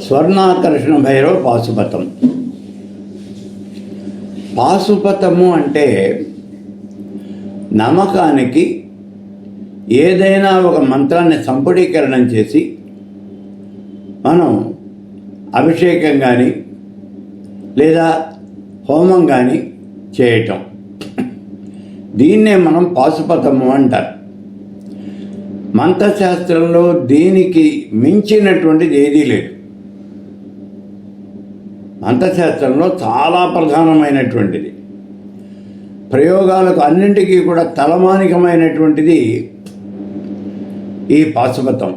స్వర్ణాకర్షణ భైరవ పాశుపతం. పాశుపతము అంటే నమ్మకానికి ఏదైనా ఒక మంత్రాన్ని సంపుటీకరణం చేసి మనం అభిషేకం కానీ లేదా హోమం కానీ చేయటం, దీన్నే మనం పాశుపతము అంటారు. మంత్రశాస్త్రంలో దీనికి మించినటువంటిది ఏదీ లేదు. మంత్రశాస్త్రంలో చాలా ప్రధానమైనటువంటిది, ప్రయోగాలకు అన్నింటికీ కూడా తలమానికమైనటువంటిది ఈ పాశుపతం.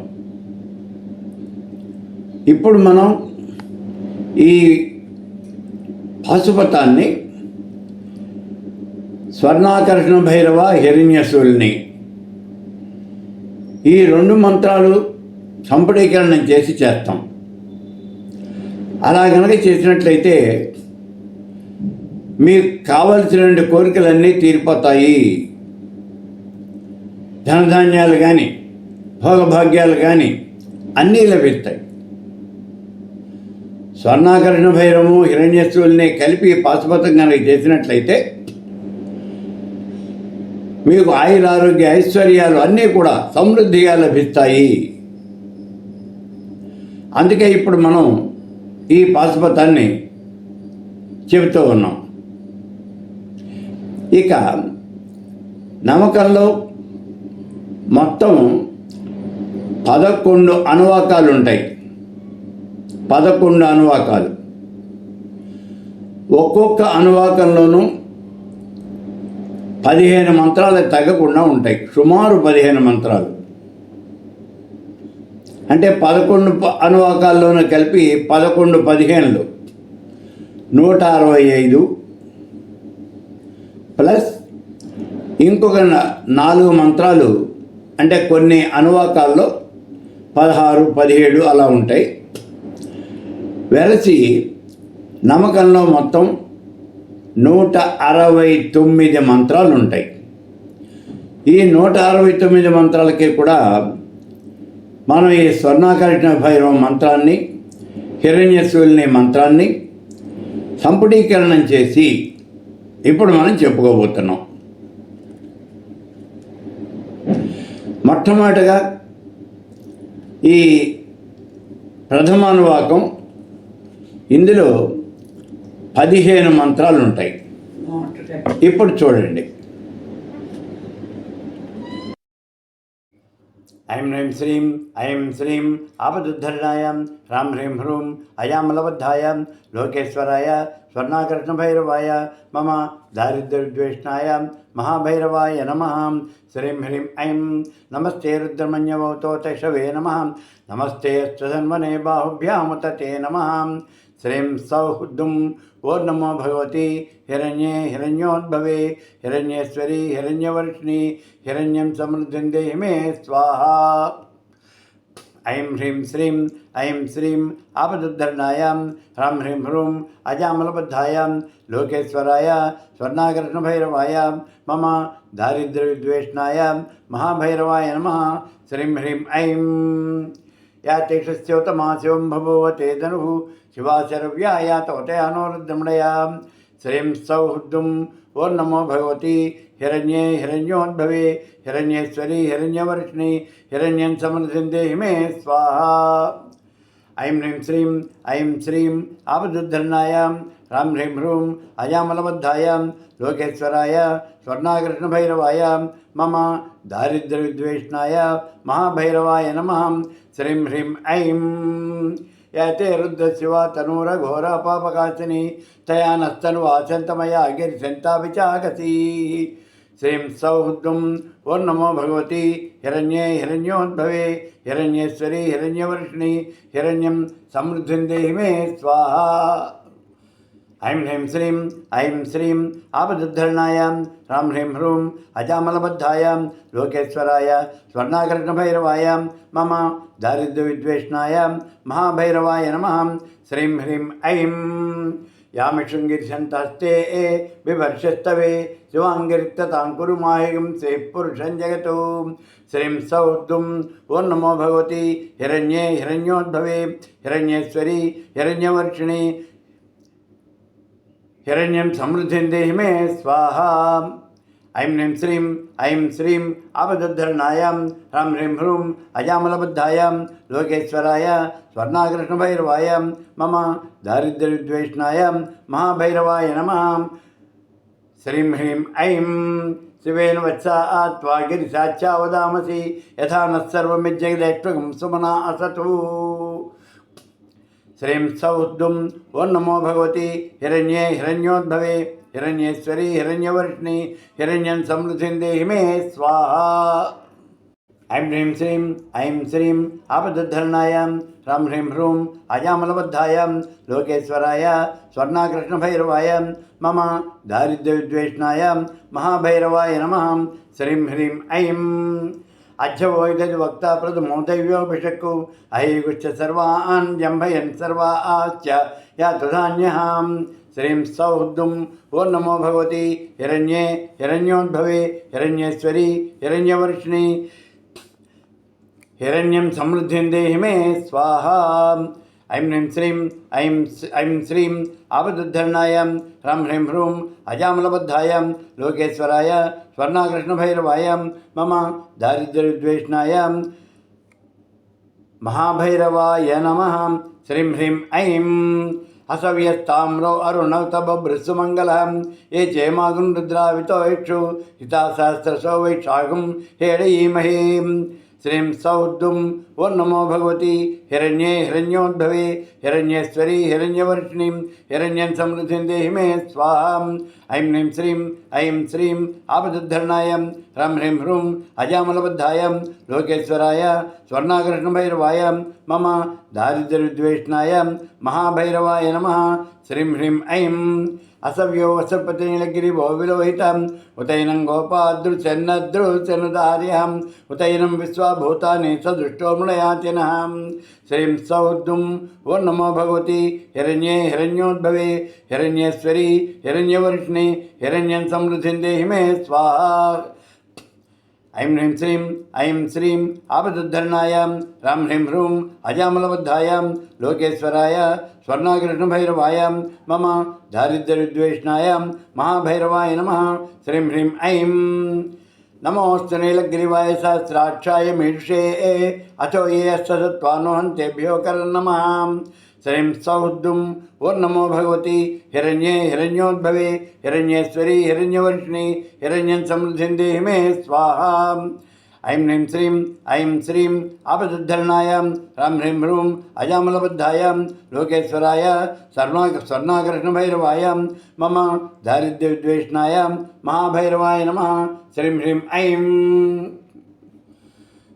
ఇప్పుడు మనం ఈ పాశుపతాన్ని స్వర్ణాకర్షణ భైరవ హిరణ్యశూలిని ఈ రెండు మంత్రాలు సంపుటీకరణం చేసి చేస్తాం. అలా కనుక చేసినట్లయితే మీకు కావలసిన కోరికలన్నీ తీరిపోతాయి. ధనధాన్యాలు కానీ భోగభాగ్యాలు కానీ అన్నీ లభిస్తాయి. స్వర్ణాకర్షణ భైరవము హిరణ్యశూలిని కలిపి పాశుపతం కనుక చేసినట్లయితే మీకు ఆయురారోగ్య ఐశ్వర్యాలు అన్నీ కూడా సమృద్ధిగా లభిస్తాయి. అందుకే ఇప్పుడు మనం ఈ పాశుపతాన్ని చెబుతూ ఉన్నాం. ఇక నమ్మకంలో మొత్తం 11 అనువాకాలు ఉంటాయి. 11 అనువాకాలు. ఒక్కొక్క అనువాకంలోనూ 15 మంత్రాలు తగ్గకుండా ఉంటాయి. సుమారు 15 మంత్రాలు అంటే 11 అనువాకాల్లోనూ కలిపి 11 15 165 ప్లస్ ఇంకొక 4 మంత్రాలు అంటే కొన్ని అనువాకాల్లో 16 17 అలా ఉంటాయి. వెరసి నమ్మకంలో మొత్తం 169 మంత్రాలు ఉంటాయి. ఈ 169 మంత్రాలకి కూడా మనం ఈ స్వర్ణాకర్షణ భైరవ మంత్రాన్ని హిరణ్యశూలిని మంత్రాన్ని సంపుటీకరణం చేసి ఇప్పుడు మనం చెప్పుకోబోతున్నాం. మొట్టమొదటిగా ఈ ప్రథమానువాకం, ఇందులో 15 మంత్రాలు ఉంటాయి. ఇప్పుడు చూడండి. ఐం హ్రీం శ్రీం ఐం శ్రీం ఆపదుద్ధరణాయ హ్రాం హ్రీం హ్రూం అయామలబద్ధాయ లోకేశ్వరాయ స్వర్ణాకర్షణ భైరవాయ మమ దారిద్ర్యద్వేషణాయ మహాభైరవాయ నమః. శ్రీం హ్రీం ఐం నమస్తే రుద్రమన్యవౌతో తైషవే నమః. నమస్తే అష్టధన్వనే బాహుభ్యాముత తే నమః. శ్రీం సౌః దుం ఓం నమో భగవతి హిరణ్యే హిరణ్యోద్భవే హిరణ్యేశ్వరి హిరణ్యవర్షిణి హిరణ్యం సమృద్ధిం దేహి మే స్వాహా. ఐం హ్రీం శ్రీం ఐం శ్రీం ఆపదుద్ధరణాయ హ్రాం హ్రీం హ్రూం అజామలబద్ధాయ లోకేశ్వరాయ స్వర్ణాకర్షణ భైరవాయ మమ దారిద్ర్యవిద్వేషణాయ మహాభైరవాయ నమః. శ్రీం హ్రీం ఐం యాతేషస్యోతమాశివం బభూవతే ధనుః శివాశరవ్యాయ తోటయానోరుద్రమణయా. శ్రీం సౌః దుం ఓం నమో భగవతి హిరణ్యే హిరణ్యోద్భవే హిరణ్యేశ్వరి హిరణ్యవర్షిణి హిరణ్యం సమృద్ధిం దేహి మే స్వాహా. ఐం హ్రీం శ్రీం ఐం శ్రీం ఆపదుద్ధరణాయ హ్రాం హ్రీం హ్రూం అయామలబద్ధాయ లోకేశ్వరాయ స్వర్ణాకర్షణ భైరవాయ మమ దారిద్ర్యవిద్వేషణాయ మహాభైరవాయ నమః. శ్రీం హ్రీం ఐం యాతే రుద్రశివా తనూరఘోర పాపకాశిని తయా నస్తనువాసంతమయా గిరిశంతాభిచాకసీ. శ్రీం సౌః దుం ఓం నమో భగవతి హిరణ్యే హిరణ్యోద్భవే హిరణ్యేశ్వరి హిరణ్యవర్షిణి హిరణ్యం సమృద్ధిం దేహి మే స్వాహా. ఐం హ్రీం శ్రీం ఐం శ్రీం ఆపదుద్ధరణాయ హ్రాం హ్రీం హ్రూం అజామలబద్ధాయ లోకేశ్వరాయ స్వర్ణాకర్షణ భైరవాయ మమ దారిద్ర్యవిద్వేషణాయ మహాభైరవాయ నమః. శ్రీం హ్రీం ఐం యామిషుంగిర్షంతస్తే బిభర్షస్తవే శివాంగిరిక్తతాం కురు మాహిం సే పురుషం జగతో. श्रीं सौद्दुं ओं नमो भगवती हिरण्ये हिरण्योद्भवे हिरण्येश्वरी हिरण्यवर्षिणी हिरण्यं समृद्धिं देहि मे स्वाहा। ऐं ह्रीं श्रीं आपदुद्धरणायां ह्रां ह्रीं ह्रूं अजामलबद्धायां लोकेश्वराय स्वर्णाकृष्णभैरवाय मम दारिद्र्यविद्वेषणाय महाभैरवाय नमः। श्रीं ह्रीं ऐं शिवेन वत्सा त्वा गिरिशाच्या वदामसि यथा नः सर्वमिज्जगदेष्टकं सुमना असतु। श्रीं सौद्दुं ओं नमो भगवती हिरण्ये हिरण्योद्भवे हिरण्येश्वरी हिरण्यवर्षिणी हिरण्यं समृद्धिं देहि मे स्वाहा। ऐं श्रीं आपदुद्धरणायां ह्रां ह्रीं ह्रूं अजामलबद्धायां लोकेश्वराय स्वर्णाकृष्णभैरवाय मम दारिद्र्यविद्वेषणाय महाभैरवाय नमः। श्रीं ह्रीं ऐं अध्यवोदवक्ता प्रथमो दैव्योऽभिषक्कु अहेगुश्च सर्वान् जम्भयन् सर्वाश्च यातुधान्यः। श्रीं सौद्दुं ओं नमो भगवती हिरण्ये हिरण्योद्भवे हिरण्येश्वरी हिरण्यवर्षिणी हिरण्यं समृद्धिं देहि मे स्वाहा। ऐं श्रीं आपदुद्धरणायां ह्रां ह्रीं ह्रूं अजामलबद्धायां लोकेश्वराय स्वर्णाकृष्णभैरवाय मम दारिद्र्यविद्वेषणाय महाभैरवाय नमः। श्रीं ह्रीं ऐं हसव्यस्ताम्रो अरुणवतबभृत्सुमङ्गलः ये चेमागुं रुद्रावितो इक्षु हिताशास्त्रसो वैशाखं हेडयीमहे। श्रीं सौद्दुं ओं नमो भगवती हिरण्ये हिरण्योद्भवे हिरण्येश्वरी हिरण्यवर्षिणी हिरण्यं समृद्धिं देहि मे स्वाहा। ऐं श्रीं आपदुद्धरणायां ह्रां ह्रीं ह्रूं अजामलबद्धायां लोकेश्वराय स्वर्णाकृष्णभैरवाय मम दारिद्र्यविद्वेषणाय महाभैरवाय नमः। श्रीं ह्रीं ऐं असव्यो वसपतिनीलगिरिभो विलोहितम् उतैनं गोपादृशन्नदृशनुदार्यहम् उतैनं विश्वभूतानि सदृष्टो मृणयातिनः। श्रीं सौद्दुं ओं नमो भगवती हिरण्ये हिरण्योद्भवे हिरण्येश्वरी हिरण्यवर्षिणी हिरण्यं समृद्धिं देहि मे स्वाहा। ऐं श्रीं आपदुद्धरणायां ह्रां ह्रीं ह्रूं अजामलबद्धायां लोकेश्वराय स्वर्णाकृष्णभैरवाय मम दारिद्र्यविद्वेषणाय महाभैरवाय नमः। श्रीं ह्रीं ऐं नमोऽस्तु नीलगिरिवाय सहस्राक्षाय मीडुषे अथो ये अस्सत्त्वानुहन्तेभ्यो करन्नमः। श्रीं सौद्दुं ओं नमो भगवती हिरण्ये हिरण्योद्भवे हिरण्येश्वरी हिरण्यवर्षिणी हिरण्यं समृद्धिं देहि मे स्वाहा। ऐं श्रीं आपदुद्धरणायां ह्रां ह्रीं ह्रूं अजामलबद्धायां लोकेश्वराय स्वर्णाकृष्णभैरवाय मम दारिद्र्यविद्वेषणाय महाभैरवाय नमः। श्रीं ह्रीं ऐं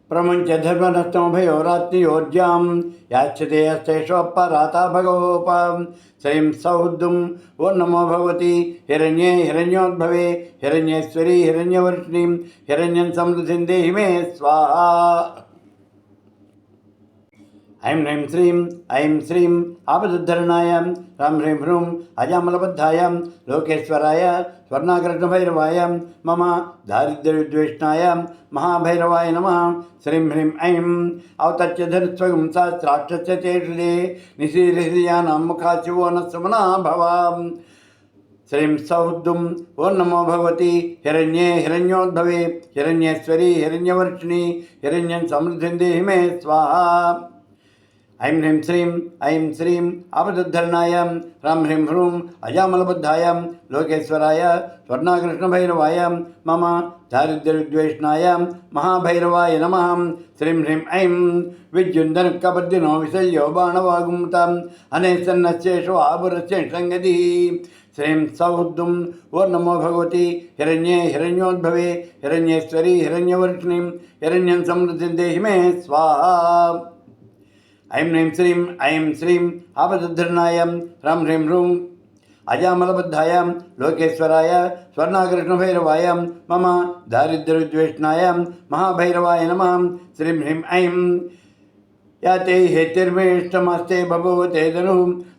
प्रमुञ्च धर्मनस्तमभयोरात्नियोज्यां याच्यते अस्तेष्वपराता भगवोपां। श्रीं सौद्दुं ओं नमो भगवती हिरण्ये हिरण्योद्भवे हिरण्येश्वरी हिरण्यवर्षिणी हिरण्यं समृद्धिं देहि मे स्वाहा। ऐं श्रीं आपदुद्धरणायां ह्रां ह्रीं ह्रूं अजामलबद्धायां लोकेश्वराय स्वर्णाकृष्णभैरवाय मम दारिद्र्यविद्वेषणाय महाभैरवाय नमः। श्रीं ह्रीं ऐं अवतच्य धनुस्वगं सहस्राक्षस्य चेषुले निशीलयानां मुखाशिवो न सुमना भवाम्। श्रीं सौद्दुं ओं नमो भगवती हिरण्ये हिरण्योद्भवे हिरण्येश्वरी हिरण्यवर्षिणी हिरण्यं समृद्धिं देहि मे स्वाहा। ऐं श्रीं आपदुद्धरणायां ह्रां ह्रीं ह्रूं अजामलबद्धायां लोकेश्वराय स्वर्णाकृष्णभैरवाय मम दारिद्र्यविद्वेषणाय महाभैरवाय नमः। श्रीं ह्रीं ऐं विद्युन्दनकबद्धिनो विशल्यो बाणवागुंताम् अनेसन्नस्येषु आभुरस्य संगतिः। श्रीं सौद्दुं ओं नमो भगवती हिरण्ये हिरण्योद्भवे हिरण्येश्वरी हिरण्यवर्षिणी हिरण्यं समृद्धिं देहि मे स्वाहा। ऐं श्रीं आपदुद्धरणायां ह्रां ह्रीं ह्रूं अजामलबद्धायां लोकेश्वराय स्वर्णाकृष्णभैरवाय मम दारिद्र्यविद्वेषणाय महाभैरवाय नमः। श्रीं ह्रीं ऐं या ते हेतिर्मेष्टमस्ते बभूवते धनु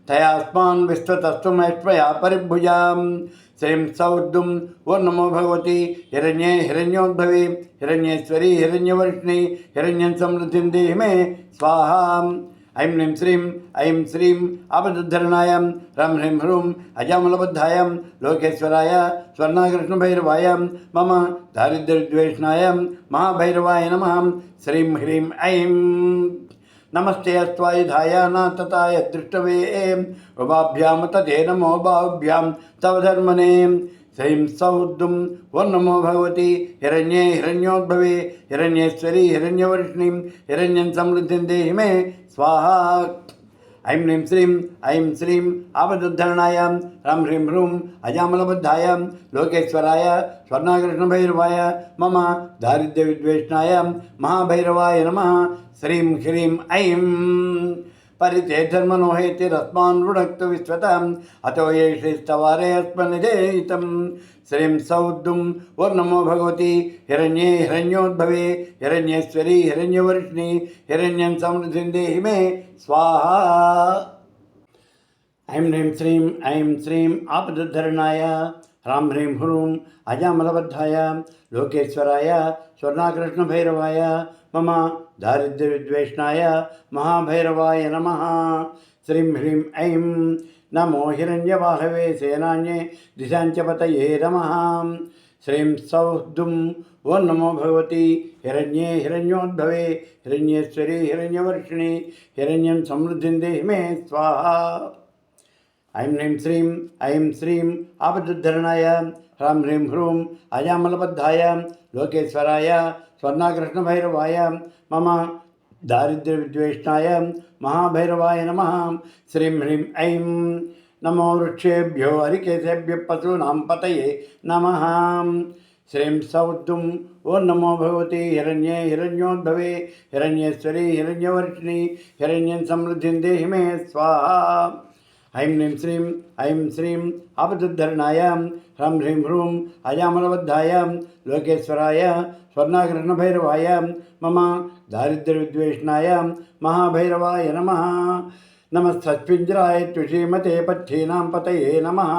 तयास्मान् विश्वतस्तुमेष्टया परिभुजां श्रीं सौद्दुं वो नमो भगवती हिरण्ये हिरण्योद्भवे हिरण्येश्वरी हिरण्यवर्ष्णि हिरण्यं समृद्धिं देहि मे स्वाहा ऐं श्रीं आपदुद्धरणाय रं ह्रीं ह्रूं अजामलबद्धाय लोकेश्वराय स्वर्णाकृष्णभैरवाय मम दारिद्र्यद्वेषणाय महाभैरवाय नमः श्रीं ह्रीं ऐं नमस्ते अस्त्वायुधाय नाथताय दृष्टवे उभाभ्यां तथे नमो बाहुभ्यां तव धर्मने श्रीं सौद्दुं वो नमो भगवती हिरण्ये हिरण्योद्भवे हिरण्येश्वरी हिरण्यवर्ष्णिं हिरण्यं समृद्धिं देहि मे स्वाहा ऐं श्रीं आपदुद्धरणाय रं ह्रीं ह्रूं अजामलबद्धाय लोकेश्वराय स्वर्णाकृष्णभैरवाय मम दारिद्र्यविद्वेषणाय महाभैरवाय नमः श्रीं ह्रीं ऐं परिते धर्मनोहेतिरस्मान् रुणक्तु विश्वताम् अतो ये श्रीस्तवारे अस्मन्निधेयितं श्रीं सौद्दुं वो नमो भगवती हिरण्ये हिरण्योद्भवे हिरण्येश्वरी हिरण्यवर्ष्णि हिरण्यं समृद्धिं देहि मे स्वाहा ऐं श्रीं आपदुद्धरणाय ह्रां ह्रीं ह्रूं अजामलबद्धाय लोकेश्वराय स्वर्णाकृष्णभैरवाय मम दारिद्र्यविद्वेषणाय महाभैरवाय नमः श्रीं ह्रीं ऐं नमो हिरण्यवाहवे सेनान्ये दिशाञ्चपतये नमः श्रीं सौद्दुं वो नमो भगवती हिरण्ये हिरण्योद्भवे हिरण्येश्वरी हिरण्यवर्षिणि हिरण्यं समृद्धिं देहि मे स्वाहा ऐं श्रीं आपदुद्धरणाय ह्रां ह्रीं ह्रूं अजामलबद्धाय लोकेश्वराय स्वर्णाकृष्णभैरवाय मम दारिद्र्यविद्वेषणाय महाभैरवाय नमः श्रीं ह्रीं ऐं नमो वृक्षेभ्यो हरिकेशेभ्यः पशूनां पतये नमः श्रीं सौद्दुं वो नमो भगवती हिरण्ये हिरण्योद्भवे हिरण्येश्वरी हिरण्यवर्षिणि हिरण्यं समृद्धिं देहि मे स्वाहा ऐं श्रीं आपदुद्धरणाय ह्रां ह्रीं ह्रूं अजामलबद्धाय लोकेश्वराय स्वर्णाकृष्णभैरवाय मम दारिद्र्यविद्वेषणाय महाभैरवाय नमः नमस्तस्पिञ्जराय तुषीमते पथ्यीनां पतये नमः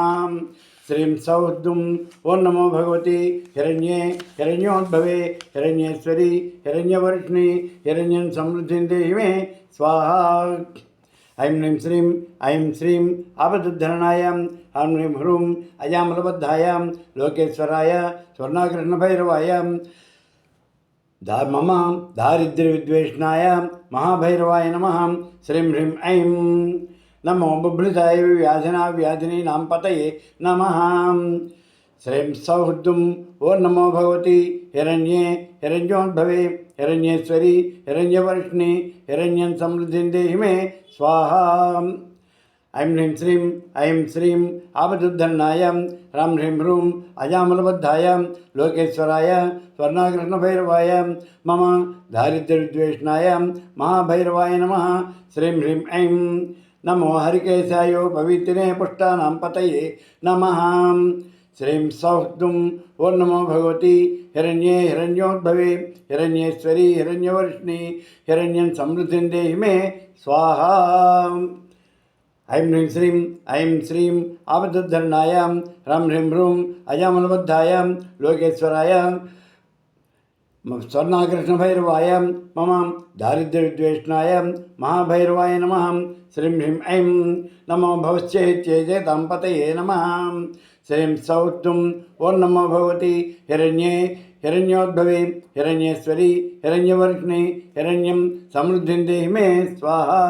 श्रीं सौद्दुं वो नमो भगवती हिरण्ये हिरण्योद्भवे हिरण्येश्वरी हिरण्यवर्ष्णि हिरण्यं समृद्धिं देहि मे स्वाहा ऐं श्रीं आपदुद्धरणाय ह्रां ह्रीं ह्रूं अजामलबद्धाय लोकेश्वराय स्वर्णाकृष्णभैरवाय मम दारिद्र्यविद्वेषणाय महाभैरवाय नमः श्रीं ह्रीं ऐं नमो बुभृताय व्याधिनीनां पतये नमः श्रीं सौद्दुं वो नमो भगवती हिरण्ये हिरण्योद्भवे हिरण्येश्वरी हिरण्यवर्ष्णि हिरण्यं समृद्धिं देहि मे स्वाहा ऐं श्रीं आपदुद्धरणाय ह्रां ह्रीं ह्रूं अजामलबद्धाय लोकेश्वराय स्वर्णाकृष्णभैरवाय मम दारिद्र्यविद्वेषणाय महाभैरवाय नमः श्रीं ह्रीं ऐं नमो हरिकेशायोपवीतिने पुष्टानां पतये नमः श्रीं सौद्दुं वो नमो भगवती हिरण्ये हिरण्योद्भवे हिरण्येश्वरी हिरण्यवर्ष्णि हिरण्यं समृद्धिं देहि मे स्वाहा ऐं श्रीं आपदुद्धरणाय ह्रां ह्रीं ह्रूं अजामलबद्धाय लोकेश्वराय स्वर्णाकृष्णभैरवाय मम दारिद्र्यविद्वेषणाय महाभैरवाय नमः श्रीं ह्रीं ऐं नमो भवश्चेत्येजेतां पतये नमः श्रीं सौद्दुं वो नमो भगवती हिरण्ये हिरण्योद्भवे हिरण्येश्वरी हिरण्यवर्ष्णि हिरण्यं समृद्धिं देहि मे स्वाहा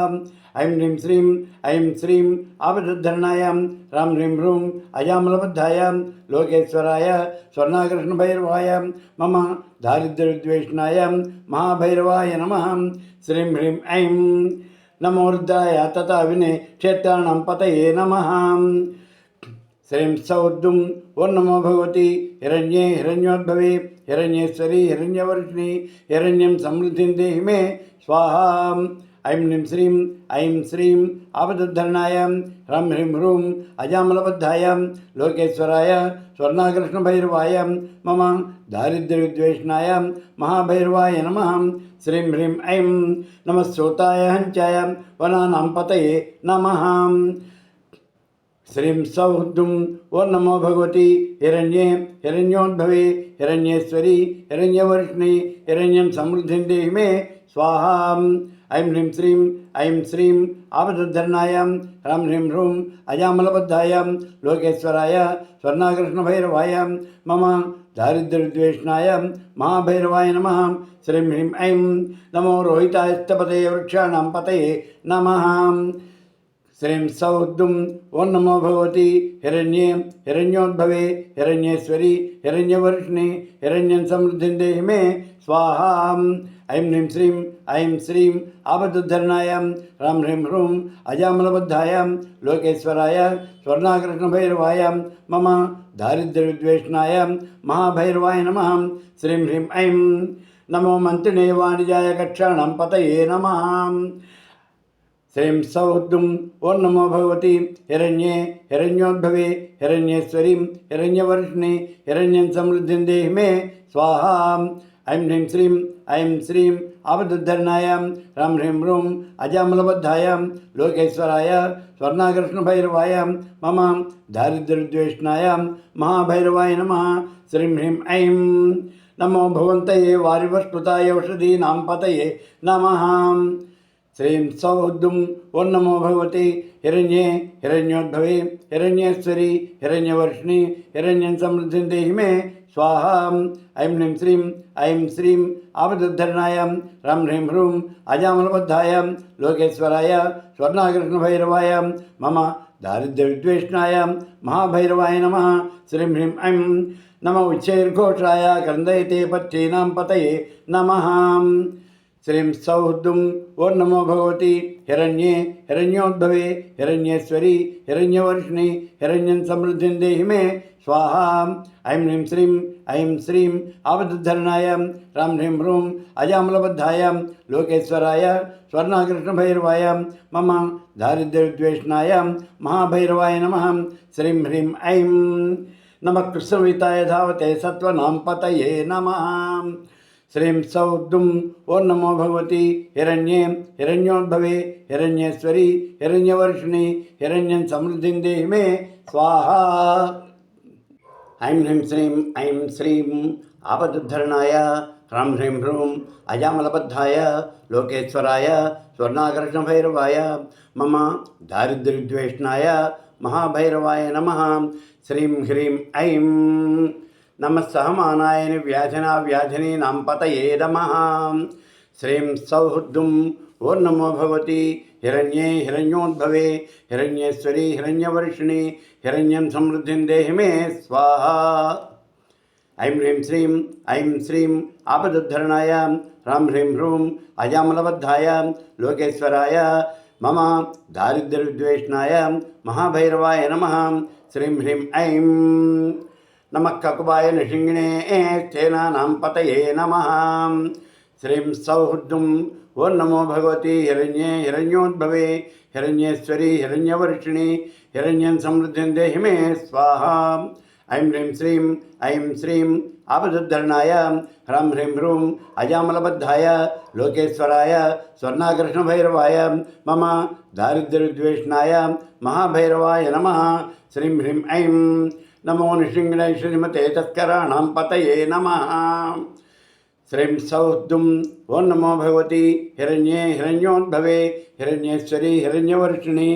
ऐं श्रीं आपदुद्धरणाय ह्रां ह्रीं ह्रूं अजामलबद्धाय लोकेश्वराय स्वर्णाकृष्णभैरवाय मम दारिद्र्यविद्वेषणाय महाभैरवाय नमः श्रीं ह्रीं ऐं नमो रुद्राय तथा विने क्षेत्राणां पतये नमः श्रीं सौद्दुं वो नमो भगवती हिरण्ये हिरण्योद्भवे हिरण्येश्वरी हिरण्यवर्ष्णि हिरण्यं समृद्धिं देहि मे स्वाहा ఐం హ్రీం శ్రీం ఆపదుద్ధరణాయ హ్రం హ్రీం హ్రూం అజామలబద్ధాయ లోకేశ్వరాయ స్వర్ణాకృష్ణభైరవాయ మమ దారిద్ర్యవిద్వేషణాయ మహాభైరవాయ నమః శ్రీం హ్రీం ఐం నమః శ్రోతాయ హంచాయ వనానాం పతయే నమః శ్రీం సౌహృదం ఓం నమో భగవతి హిరణ్యే హిరణ్యోద్భవే హిరణ్యేశ్వరి హిరణ్యవర్ష్ణి హిరణ్యం సమృద్ధిం దేహి మే స్వాహాం ఐం హ్రీం శ్రీం ఆపదుద్ధరణాయ హ్రం హ్రీం హ్రూం అజామలబద్ధాయ లోకేశ్వరాయ స్వర్ణాకృష్ణభైరవాయ మమ దారిద్ర్యవిద్వేషణాయ మహాభైరవాయ నమః శ్రీం హ్రీం ఐం నమో రోహితాయస్తపతే వృక్షాణాం పతయే నమః శ్రీం సౌహృదం ఓం నమో భగవతి హిరణ్యే హిరణ్యోద్భవే హిరణ్యేశ్వరి హిరణ్యవర్ష్ణి హిరణ్యం సమృద్ధిం దేహి మే స్వాహాం ఐం శ్రీం ఆపదుద్ధరణాయ హ్రం హ్రీం హ్రూం అజామలబద్ధాయ లోకేశ్వరాయ స్వర్ణాకృష్ణభైరవాయ మమ దారిద్ర్యవిద్వేషణాయ మహాభైరవాయ నమః శ్రీం హ్రీం ఐం నమో మంత్రిణే వాణిజాయ కక్షాణాం పతయే నమః శ్రీం సౌహృదం ఓం నమో భగవతి హిరణ్యే హిరణ్యోద్భవే హిరణ్యేశ్వరి హిరణ్యవర్ష్ణి హిరణ్యం సమృద్ధిం దేహి మే స్వాహాం ఐం శ్రీం ఆపదుద్ధరణాయ హ్రం హ్రీం హ్రూం అజామలబద్ధాయ లోకేశ్వరాయ స్వర్ణాకృష్ణభైరవాయ మమ దారిద్ర్యవిద్వేషణాయ మహాభైరవాయ నమః శ్రీం హ్రీం ఐం నమో భగవంతయే వారివస్కృతాయ ఔషధీనాం పతయే నమః శ్రీం సౌహృదం ఓం నమో భగవతి హిరణ్యే హిరణ్యోద్భవే హిరణ్యేశ్వరి హిరణ్యవర్ష్ణి హిరణ్యం సమృద్ధిం దేహి మే స్వాహాం ఐం శ్రీం ఆపదుద్ధరణాయ హ్రం హ్రీం హ్రూం అజామలబద్ధాయ లోకేశ్వరాయ స్వర్ణాకృష్ణభైరవాయ మమ దారిద్ర్యవిద్వేషణాయ మహాభైరవాయ నమః శ్రీం హ్రీం ఐం నమో ఉచ్చైర్ఘోషాయ క్రందయతే పక్షీనాం పతయే నమః శ్రీం సౌహృదం ఓం నమో భగవతి హిరణ్యే హిరణ్యోద్భవే హిరణ్యేశ్వరి హిరణ్యవర్ష్ణి హిరణ్యం సమృద్ధిం దేహి మే స్వాహాం ఐం శ్రీం ఆపదుద్ధరణాయ హ్రం హ్రీం హ్రూం అజామలబద్ధాయ లోకేశ్వరాయ స్వర్ణాకృష్ణభైరవాయ మమ దారిద్ర్యవిద్వేషణాయ మహాభైరవాయ నమః శ్రీం హ్రీం ఐం నమః కృష్ణవితాయ ధావతే సత్వనాం పతయే నమః శ్రీం సౌహృదం ఓం నమో భగవతి హిరణ్యే హిరణ్యోద్భవే హిరణ్యేశ్వరి హిరణ్యవర్ష్ణి హిరణ్యం సమృద్ధిం దేహి మే స్వాహా ఐం శ్రీం ఆపదుద్ధరణాయ హ్రం హ్రీం హ్రూం అజామలబద్ధాయ లోకేశ్వరాయ స్వర్ణాకర్షణభైరవాయ మమ దారిద్ర్యవిద్వేషణాయ మహాభైరవాయ నమః శ్రీం హ్రీం ఐం నమః సహమానాయ వ్యాధినీనాం పతయే నమః శ్రీం సౌహృదం ఓం నమో భగవతి హిరణ్యే హిరణ్యోద్భవే హిరణ్యేశ్వరి హిరణ్యవర్షిణి హిరణ్యం సమృద్ధిం దేహి మే స్వాహా ఐం శ్రీం ఆపదుద్ధరణాయ హ్రం హ్రీం హ్రూం అజామలబద్ధాయ లోకేశ్వరాయ మమ దారిద్ర్యవిద్వేషణాయ మహాభైరవాయ నమః శ్రీం హ్రీం ఐం నమః కకుబాయ నిషింగిణే స్థేనానాం పతయే నమః శ్రీం సౌహృదం ఓం నమో భగవతి హిరణ్యే హిరణ్యోద్భవే హిరణ్యేశ్వరి హిరణ్యవర్షిణి హిరణ్యం సమృద్ధిం దేహి మే స్వాహా ఐం శ్రీం ఆపదుద్ధరణాయ హ్రం హ్రీం హ్రూం అజామలబద్ధాయ లోకేశ్వరాయ స్వర్ణాకర్షణభైరవాయ మమ దారిద్ర్యవిద్వేషణాయ మహాభైరవాయ నమః శ్రీం హ్రీం ఐం నమో నిషింగిణై శ్రీమతే తస్కరాణాం పతయే నమః శ్రీం సౌహృదం ఓం నమో భగవతి హిరణ్యే హిరణ్యోద్భవే హిరణ్యేశ్వరి హిరణ్యవర్షిణి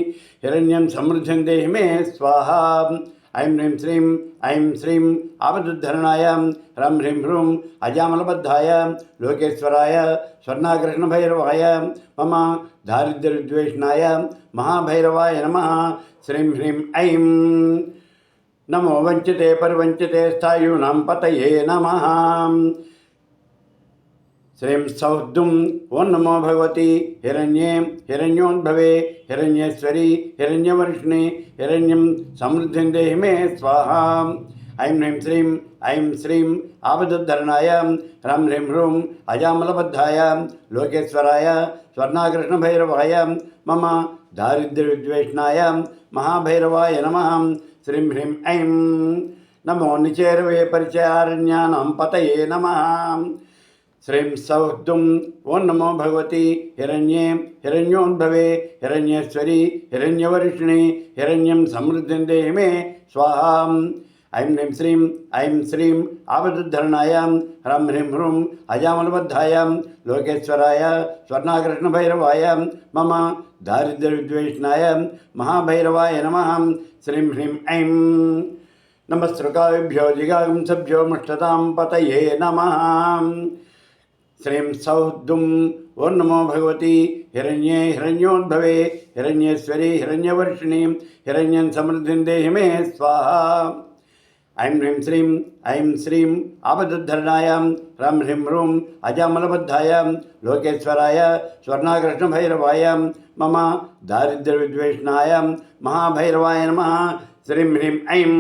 హిరణ్యం సమృద్ధిం దేహి మే స్వాహా ఐం శ్రీం ఆపదుద్ధరణాయ హ్రం హ్రీం హ్రూం అజామలబద్ధాయ లోకేశ్వరాయ స్వర్ణాకర్షణభైరవాయ మమ దారిద్ర్యవిద్వేషణాయ మహాభైరవాయ నమః శ్రీం హ్రీం ఐం నమో వంచితే పరివంచితే స్థాయూనాం పతయే నమః శ్రీం సౌహృదం ఓం నమో భగవతి హిరణ్యే హిరణ్యోద్భవే హిరణ్యేశ్వరి హిరణ్యవర్షిణి హిరణ్యం సమృద్ధిం దేహి మే స్వాహా ఐం శ్రీం ఆపదుద్ధరణాయ హ్రం హ్రీం హ్రూం అజామలబద్ధాయ లోకేశ్వరాయ స్వర్ణాకృష్ణభైరవాయ మమ దారిద్ర్యవిద్వేషణాయ మహాభైరవాయ నమః. శ్రీం హ్రీం ఐం నమో నిచేరవే పరిచయారణ్యానాం పతయే నమః. శ్రీం సౌః ఓం నమో భగవతి హిరణ్యే హిరణ్యోద్భవే హిరణ్యేశ్వరి హిరణ్యవర్షిణి హిరణ్యం సమృద్ధిం దేహి మే స్వాహా. ఐం శ్రీం ఆపదుద్ధరణాయ హ్రం హ్రీం హ్రూం అజామలబద్ధాయ లోకేశ్వరాయ స్వర్ణాకృష్ణభైరవాయ మమ దారిద్ర్యవిద్వేషణాయ మహాభైరవాయ నమః. శ్రీం హ్రీం ఐం నమస్ృకాభ్యో జిగాంసభ్యో ముష్టతాం పతయే నమః. శ్రీం సౌః ఓం నమో భగవతి హిరణ్యే హిరణ్యోద్భవే హిరణ్యేశ్వరి హిరణ్యవర్షిణి హిరణ్యం సమృద్ధిం దేహి మే స్వాహా. ఐం శ్రీం ఆపదుద్ధరణాయ హ్రం హ్రీం హ్రూం అజామలబద్ధాయ లోకేశ్వరాయ స్వర్ణాకృష్ణభైరవాయ మమ దారిద్ర్యవిద్వేషణాయ మహాభైరవాయ నమః. శ్రీం హ్రీం ఐం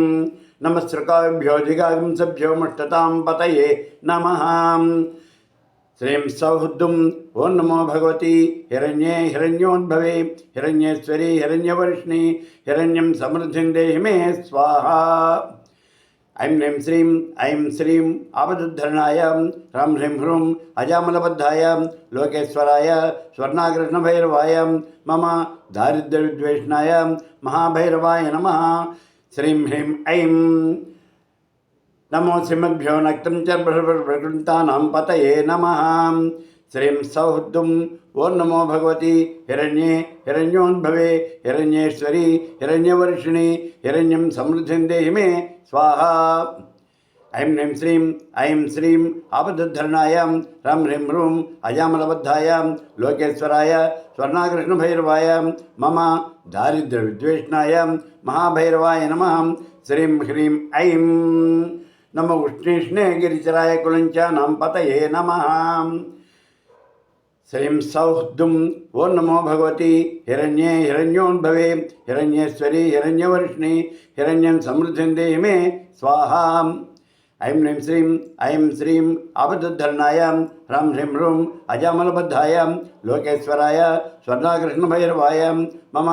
నమస్ృకాభ్యో జిగాంసభ్యో ముష్టతాం పతయే నమః. శ్రీం సౌః ఓం నమో భగవతి హిరణ్యే హిరణ్యోద్భవే హిరణ్యేశ్వరి హిరణ్యవర్షిణి హిరణ్యం సమృద్ధిం దేహి మే స్వాహా. ఐం శ్రీం ఆపదుద్ధరణాయ హ్రం హ్రీం హ్రూం అజామలబద్ధాయ లోకేశ్వరాయ స్వర్ణాకృష్ణభైరవాయ మమ దారిద్ర్యవిద్వేషణాయ మహాభైరవాయ నమః. శ్రీం హ్రీం ఐం నమో శ్రీమద్భ్యో నక్తం చ ప్రకృతానాం పతయే నమః. శ్రీం సౌః ఓం నమో భగవతి హిరణ్యే హిరణ్యోద్భవే హిరణ్యేశ్వరి హిరణ్యవర్షిణి హిరణ్యం సమృద్ధిం దేహి మే స్వాహా. ఐం శ్రీం ఆపదుద్ధరణాయ హ్రం హ్రీం హ్రూం అజామలబద్ధాయ లోకేశ్వరాయ స్వర్ణాకృష్ణభైరవాయ మమ దారిద్ర్యవిద్వేషణాయ మహాభైరవాయ నమః. శ్రీం హ్రీం ఐం నమో ఉష్ణీష్ణే గిరిచరాయ కులంచానాం పతయే నమః. శ్రీం సౌః ఓం నమో భగవతి హిరణ్యే హిరణ్యోద్భవే హిరణ్యేశ్వరి హిరణ్యవర్షిణి హిరణ్యం సమృద్ధిం దేహి మే స్వాహా. ఐం శ్రీం ఆపదుద్ధరణాయ హ్రం హ్రీం హ్రూం అజామలబద్ధాయ లోకేశ్వరాయ స్వర్ణాకృష్ణభైరవాయ మమ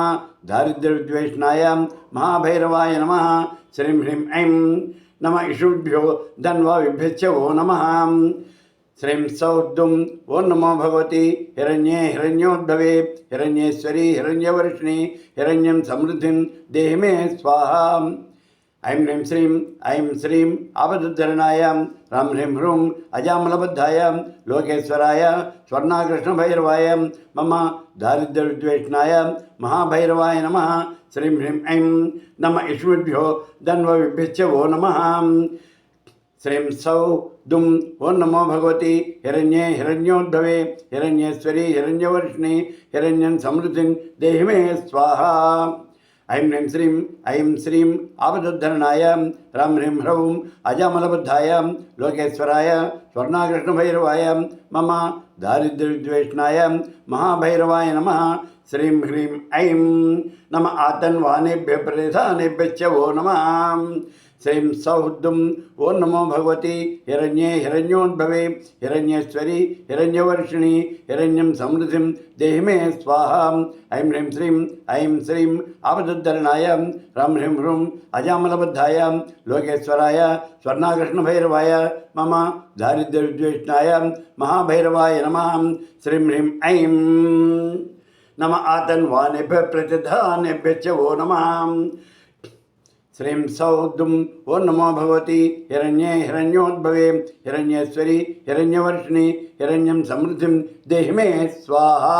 దారిద్ర్యవిద్వేషణాయ మహాభైరవాయ నమః. శ్రీం హ్రీం ఐం నమ ఇషుభ్యో ధన్వావిభ్యశ్చ ఓ నమః. శ్రీం సౌః ఓం నమో భగవతి హిరణ్యే హిరణ్యోద్భవే హిరణ్యేశ్వరి హిరణ్యవర్షిణి హిరణ్యం సమృద్ధిం దేహి మే స్వాహా. ఐం శ్రీం ఆపదుద్ధరణాయ హ్రం హ్రీం హ్రూం అజామలబద్ధాయ లోకేశ్వరాయ స్వర్ణాకృష్ణభైరవాయ మమ దారిద్ర్యవిద్వేషణాయ మహాభైరవాయ నమః. శ్రీం హ్రీం ఐం నమ ఇష్మిభ్యో ధన్వవిభ్యశ్చ ఓ నమః. శ్రీం సౌః ఓం నమో భగవతి హిరణ్యే హిరణ్యోద్భవే హిరణ్యేశ్వరి హిరణ్యవర్షిణి హిరణ్యం సమృద్ధిం దేహి మే స్వాహా. ఐం శ్రీం ఆపదుద్ధరణాయ హ్రం హ్రీం హ్రౌం అజామలబద్ధాయ లోకేశ్వరాయ స్వర్ణాకృష్ణభైరవాయ మమ దారిద్ర్యవిద్వేషణాయ మహాభైరవాయ నమః. శ్రీం హ్రీం ఐం నమ ఆతన్వానేభ్య ప్రదేశానేభ్యశ్చ ఓ నమః. శ్రీం సౌః ఓం నమో భగవతి హిరణ్యే హిరణ్యోద్భవే హిరణ్యేశ్వరి హిరణ్యవర్షిణి హిరణ్యం సమృద్ధిం దేహి మే స్వాహా. ఐం శ్రీం ఆపదుద్ధరణాయ హ్రం హ్రీం హ్రూం అజామలబద్ధాయ లోకేశ్వరాయ స్వర్ణాకృష్ణభైరవాయ మమ దారిద్ర్యవిద్వేషణాయ మహాభైరవాయ నమః. శ్రీం హ్రీం ఐం నమ ఆతన్వానేభ్య ప్రతిధానేభ్యశ్చ ఓ నమః. శ్రీం సౌః ఓం నమో భగవతి హిరణ్యే హిరణ్యోద్భవే హిరణ్యేశ్వరి హిరణ్యవర్షిణి హిరణ్యం సమృద్ధిం దేహి మే స్వాహా.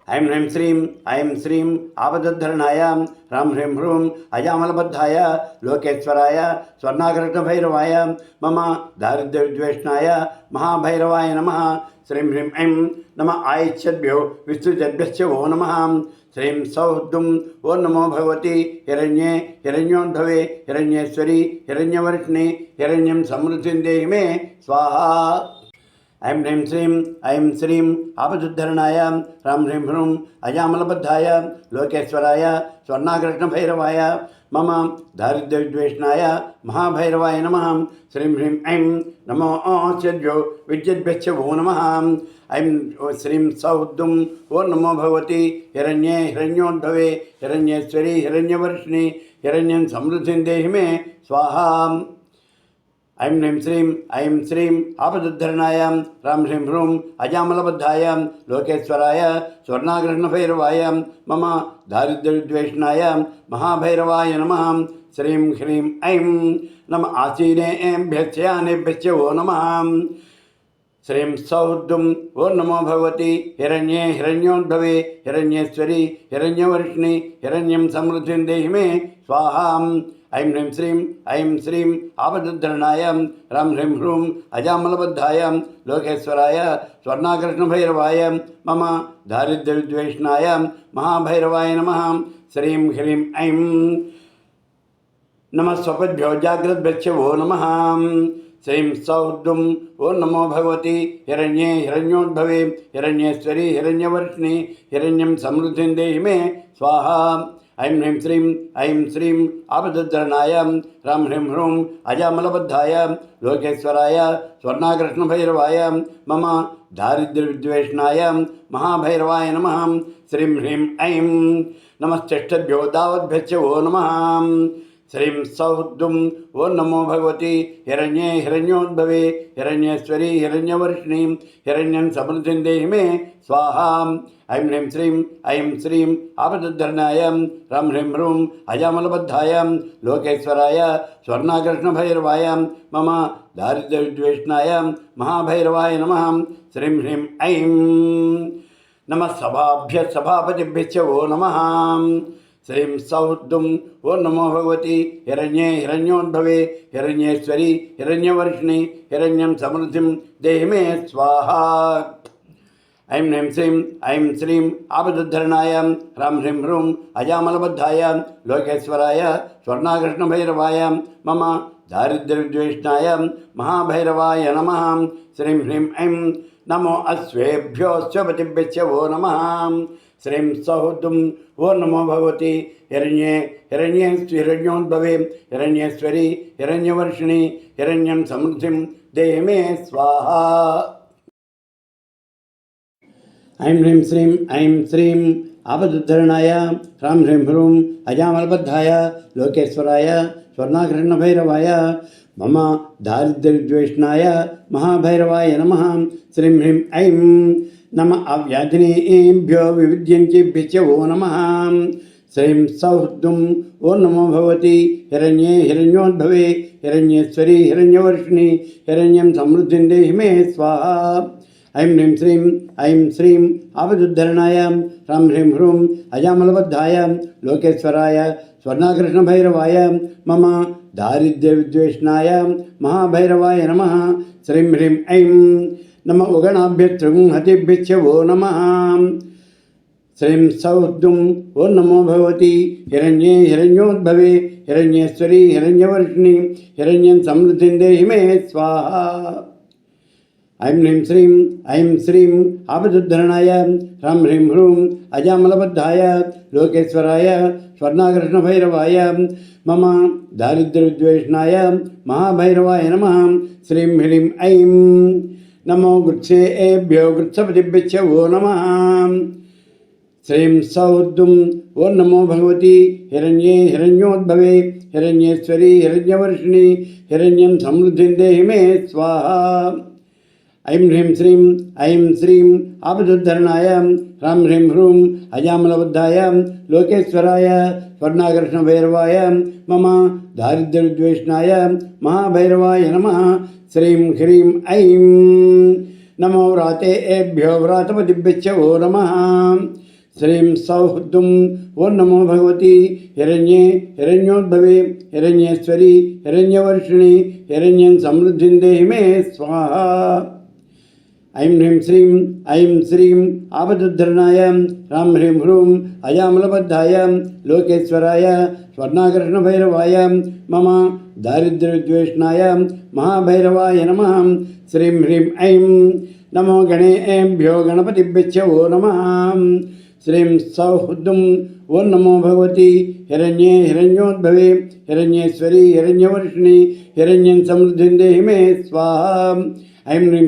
ఐం శ్రీం ఆపదుద్ధరణాయ హ్రం హ్రీం హ్రూం అజామలబద్ధాయ లోకేశ్వరాయ స్వర్ణాకృష్ణభైరవాయ మమ దారిద్ర్యవిద్వేషణాయ మహాభైరవాయ నమః. శ్రీం హ్రీం ఐం నమ ఆయిష్యద్భ్యో విస్తృతభ్యశ్చ ఓ నమః. శ్రీం సౌః ఓం నమో భగవతి హిరణ్యే హిరణ్యోద్భవే హిరణ్యేశ్వరి హిరణ్యవర్షిణి హిరణ్యం సమృద్ధిం దేహి మే స్వాహా. ऐं ह्रीं श्रीं ऐं श्रीं आपदुद्धरणाय ह्रां ह्रीं ह्रूं अजामलबद्धाय लोकेश्वराय स्वर्णाकृष्णभैरवाय मम दारिद्र्यविद्वेषणाय महाभैरवाय नमः। श्रीं ह्रीं ऐं नमो सद्यो विद्युद्भ्यश्च वो नमः। ऐं श्रीं सौद्दुं वो नमो भगवती हिरण्ये हिरण्योद्भवे हिरण्येश्वरी हिरण्यवर्षिणि हिरण्यं समृद्धिं देहि मे स्वाहा। ऐं ह्रीं श्रीं आपदुद्धरणाय ह्रां ह्रीं ह्रूं अजामलबद्धाय लोकेश्वराय स्वर्णाकृष्णभैरवाय मम दारिद्र्यविद्वेषणाय महाभैरवाय नमः। श्रीं ह्रीं ऐं नम आसीनेभ्यश्च यानेभ्यश्च वो नमः। श्रीं सौद्दुं वो नमो भगवती हिरण्ये हिरण्योद्भवे हिरण्येश्वरी हिरण्यवर्षिणि हिरण्यं समृद्धिं देहि मे स्वाहा। ऐं श्रीं आपदुद्धरणाय ह्रां ह्रीं ह्रूं अजामलबद्धाय लोकेश्वराय स्वर्णाकृष्णभैरवाय मम दारिद्र्यविद्वेषणाय महाभैरवाय नमः। श्रीं ह्रीं ऐं नमः स्वपद्भ्यो जाग्रद्भ्यश्च वो नमः। श्रीं सौद्दुं वो नमो भगवती हिरण्ये हिरण्योद्भवे हिरण्येश्वरी हिरण्यवर्षिणि हिरण्यं समृद्धिं देहि मे स्वाहा। ऐं श्रीं आपदुद्धरणाय ह्रां ह्रीं ह्रूं अजामलबद्धाय लोकेश्वराय स्वर्णाकृष्णभैरवाय मम दारिद्र्यविद्वेषणाय महाभैरवाय नमः। श्रीं ह्रीं ऐं नमश्चेष्टभ्यो दावद्भ्यश्च वो नमः। श्रीं सौद्दुं वो नमो भगवती हिरण्ये हिरण्योद्भवे हिरण्येश्वरी हिरण्यवर्षिणि हिरण्यं समृद्धिं देहि मे स्वाहा। ऐं श्रीं आपदुद्धरणाय ह्रां ह्रीं ह्रूं अजामलबद्धाय लोकेश्वराय स्वर्णाकृष्णभैरवाय मम दारिद्र्यविद्वेषणाय महाभैरवाय नमः। श्रीं ह्रीं ऐं नमः सभाभ्यः सभापतिभ्यश्च वो नमः। श्रीं सौद्दुं वो नमो भगवती हिरण्ये हिरण्योद्भवे हिरण्येश्वरी हिरण्यवर्षिणि हिरण्यं समृद्धिं देहि मे स्वाहा। ऐं श्रीं आपदुद्धरणाय ह्रां ह्रीं ह्रूं अजामलबद्धाय लोकेश्वराय स्वर्णाकृष्णभैरवाय मम दारिद्र्यविद्वेषणाय महाभैरवाय नमः। श्रीं ह्रीं ऐं नमो अश्वेभ्यो स्वपतिभ्यश्च वो नमः। श्रीं सौद्दुं वो नमो भगवती हिरण्ये हिरण्योद्भवे हिरण्येश्वरी हिरण्यवर्षिणि हिरण्यं समृद्धिं देहि मे स्वाहा। ऐं श्रीं आपदुद्धरणाय ह्रां ह्रीं ह्रूं अजामलबद्धाय लोकेश्वराय स्वर्णाकृष्णभैरवाय मम दारिद्र्यविद्वेषणाय महाभैरवाय नमः। श्रीं ह्रीं ऐं नम अव्याधिनीभ्यो विविध्यञ्चेभ्यश्च वो नमः। श्रीं सौद्दुं वो नमो भगवती हिरण्ये हिरण्योद्भवे हिरण्येश्वरी हिरण्यवर्षिणि हिरण्यं समृद्धिं देहि मे स्वाहा। ऐं श्रीं आपदुद्धरणाय ह्रां ह्रीं ह्रूं अजामलबद्धाय लोकेश्वराय स्वर्णाकृष्णभैरवाय मम दारिद्र्यविद्वेषणाय महाभैरवाय नमः। श्रीं ह्रीं ऐं नम उगणाभ्यस्त्रिंहतिभ्यश्च वो नमः। श्रीं सौद्दुं वो नमो भगवती हिरण्ये हिरण्योद्भवे हिरण्येश्वरी हिरण्यवर्षिणि हिरण्यं समृद्धिं देहि मे स्वाहा। ऐं श्रीं आपदुद्धरणाय ह्रां ह्रीं ह्रूं अजामलबद्धाय लोकेश्वराय स्वर्णाकृष्णभैरवाय मम दारिद्र्यविद्वेषणाय महाभैरवाय नमः। श्रीं ह्रीं ऐं नमो गृत्सेभ्यो गृत्सपतिभ्यश्च वो नमः। श्रीं सौद्दुं वो नमो भगवती हिरण्ये हिरण्योद्भवे हिरण्येश्वरी हिरण्यवर्षिणि हिरण्यं समृद्धिं देहि मे स्वाहा। ऐं श्रीं आपदुद्धरणाय ह्रां ह्रीं ह्रूं अजामलबद्धाय लोकेश्वराय स्वर्णाकृष्णभैरवाय मम दारिद्र्यविद्वेषणाय महाभैरवाय नमः। श्रीं ह्रीं ऐं नमो व्रातेभ्यो व्रातपतिभ्यश्च वो नमः। श्रीं सौद्दुं वो नमो भगवती हिरण्ये हिरण्योद्भवे हिरण्येश्वरी हिरण्यवर्षिणि हिरण्यं समृद्धिं देहि मे स्वाहा। ऐं ह्रीं श्रीं ऐं श्रीं आपदुद्धरणाय ह्रां ह्रीं ह्रूं अजामलबद्धाय लोकेश्वराय स्वर्णाकर्षणभैरवाय मम दारिद्र्यद्वेषणाय महाभैरवाय नमः। श्रीं ह्रीं ऐं नमो गणेभ्यो गणपतिभ्यो नमः। श्रीं सौः दुं ओं नमो भगवती हिरण्ये हिरण्योद्भवे हिरण्येश्वरी हिरण्यवर्षिणी हिरण्यं समृद्धिं देहि मे स्वाहा। ऐं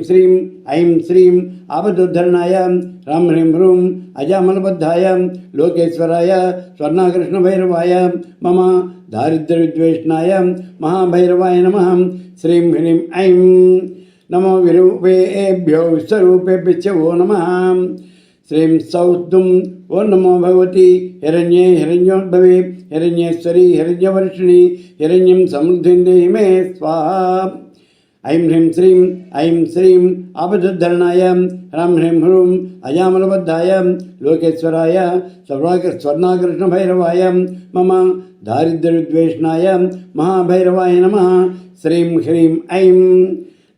श्रीं आपदुद्धरणाय ह्रां ह्रीं ह्रूं अजामलबद्धाय लोकेश्वराय स्वर्णाकर्षणभैरवाय मम दारिद्र्यद्वेषणाय महाभैरवाय नमः। श्रीं ह्रीं ऐं नमो विरूपेभ्यो विश्वरूपेभ्यो नमः। श्रीं सौः दुं ओं नमो भगवती हिरण्ये हिरण्योद्भवे हिरण्येश्वरी हिरण्यवर्षिणी हिरण्यं समृद्धिं देहि मे स्वाहा। ऐं श्रीं आपदुद्धरणाय ह्रां ह्रीं ह्रूं अजामलबद्धाय लोकेश्वराय स्वर्णाकर्षणभैरवाय मम दारिद्र्यद्वेषणाय महाभैरवाय नमः। श्रीं ह्रीं ऐं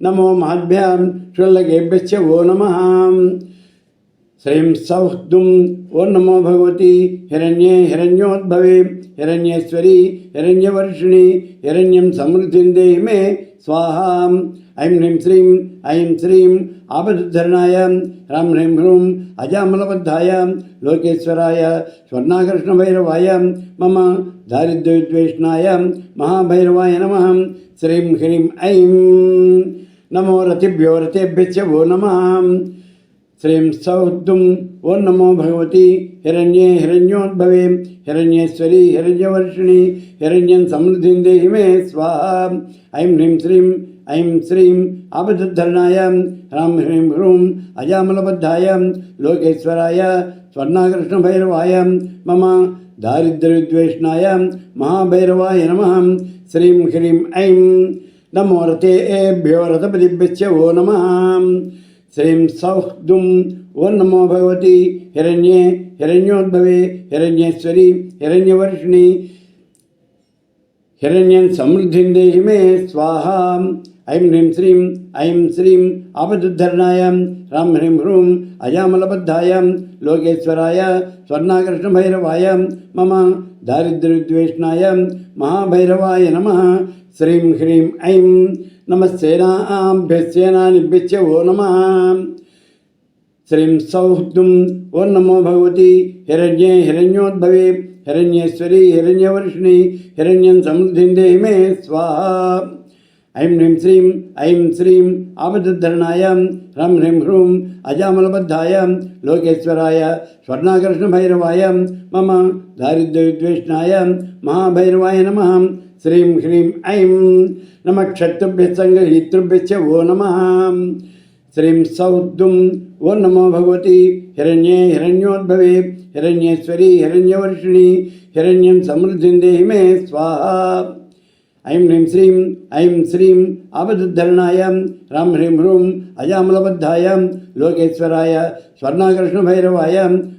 नमो महाभ्यां क्षुल्लकेभ्यो नमः। श्रीं सौः दुं ओं नमो भगवती हिरण्ये हिरण्योद्भवे हिरण्येश्वरी हिरण्यवर्षिणी हिरण्यं समृद्धिं देहि मे स्वाहा। ऐं श्रीं आपदुद्धरणाय ह्रां ह्रीं ह्रूं अजामलबद्धाय लोकेश्वराय स्वर्णाकर्षणभैरवाय मम दारिद्र्यद्वेषणाय महाभैरवाय नमः। श्रीं ह्रीं ऐं नमो रतिभ्यो रतेभ्यो नमः। श्रीं सौः दुं ओं नमो भगवती हिरण्ये हिरण्योद्भवे हिरण्येश्वरी हिरण्यवर्षिणी हिरण्यं समृद्धिं देहि मे स्वाहा। ऐं श्रीं आपदुद्धरणाय ह्रां ह्रीं ह्रूं अजामलबद्धाय लोकेश्वराय स्वर्णाकर्षणभैरवाय मम दारिद्र्यद्वेषणाय महाभैरवाय नमः। श्रीं ह्रीं ऐं नमो रतेभ्यो रथपतिभ्यो नमः। श्रीं सौः दुं ओं नमो भगवती हिरण्ये हिरण्योद्भवे हिरण्येश्वरी हिरण्यवर्षिणी हिरण्यं समृद्धिं देहि मे स्वाहा। ऐं श्रीं आपदुद्धरणाय ह्रां ह्रीं ह्रूं अजामलबद्धाय लोकेश्वराय स्वर्णाकर्षणभैरवाय मम दारिद्र्यद्वेषणाय महाभैरवाय नमः। श्रीं ह्रीं ऐं नमः सेनानिभ्यो नमः। श्रीं सौः दुं ओं नमो भगवती हिरण्ये हिरण्योद्भवे हिरण्येश्वरी हिरण्यवर्षिणी हिरण्यं समृद्धिं देहि मे स्वाहा। ऐं श्रीं आपदुद्धरणाय ह्रां ह्रीं ह्रूं अजामलबद्धाय लोकेश्वराय स्वर्णाकर्षणभैरवाय मम दारिद्र्यद्वेषणाय महाभैरवाय नमः। श्रीं ह्रीं ऐं नमः क्षत्रुभ्यः सङ्गृहीतृभ्यो नमः। श्रीं सौः दुं ओं नमो भगवती हिरण्ये हिरण्योद्भवे हिरण्येश्वरी हिरण्यवर्षिणी हिरण्यं समृद्धिं देहि मे स्वाहा। ऐं श्रीं आपदुद्धरणाय ह्रां ह्रीं ह्रूं अजामलबद्धाय लोकेश्वराय स्वर्णाकर्षणभैरवाय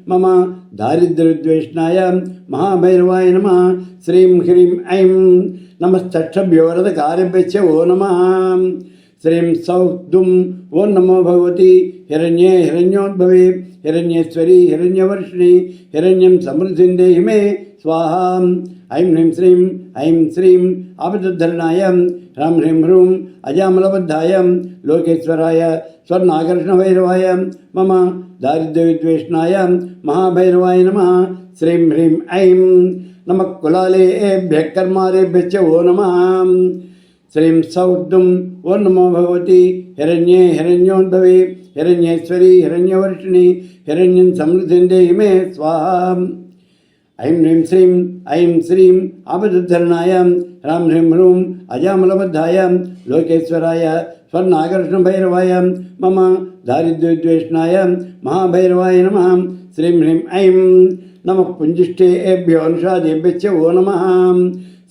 मम दारिद्र्यद्वेषणाय महाभैरवाय नमः। श्रीं ह्रीं ऐं नमस्तक्षभ्यो रथकार्यभ्यो नमः। श्रीं सौः दुं ओं नमो भगवती हिरण्ये हिरण्योद्भवे हिरण्येश्वरी हिरण्यवर्षिणी हिरण्यं समृद्धिं देहि मे स्वाहा। ऐं श्रीं आपदुद्धरणाय ह्रां ह्रीं ह्रूं अजामलबद्धाय लोकेश्वराय स्वर्णाकर्षणभैरवाय मम दारिद्र्यद्वेषणाय महाभैरवाय नमः। श्रीं ह्रीं ऐं नमः कुलालेभ्यः कर्मारेभ्यो नमः। श्रीं सौः दुं ओं नमो भगवती हिरण्ये हिरण्योद्भवे हिरण्येश्वरी हिरण्यवर्षिणी हिरण्यं समृद्धिं देहि मे स्वाहा। ऐं श्रीं आपदुद्धरणाय ह्रां ह्रीं ह्रूं अजामलबद्धाय लोकेश्वराय स्वर्णाकर्षणभैरवाय मम दारिद्र्यद्वेषणाय महाभैरवाय नमः। श्रीं ह्रीं ऐं नमः पुञ्जिष्ठेभ्यो निषादेभ्यश्च वो नमः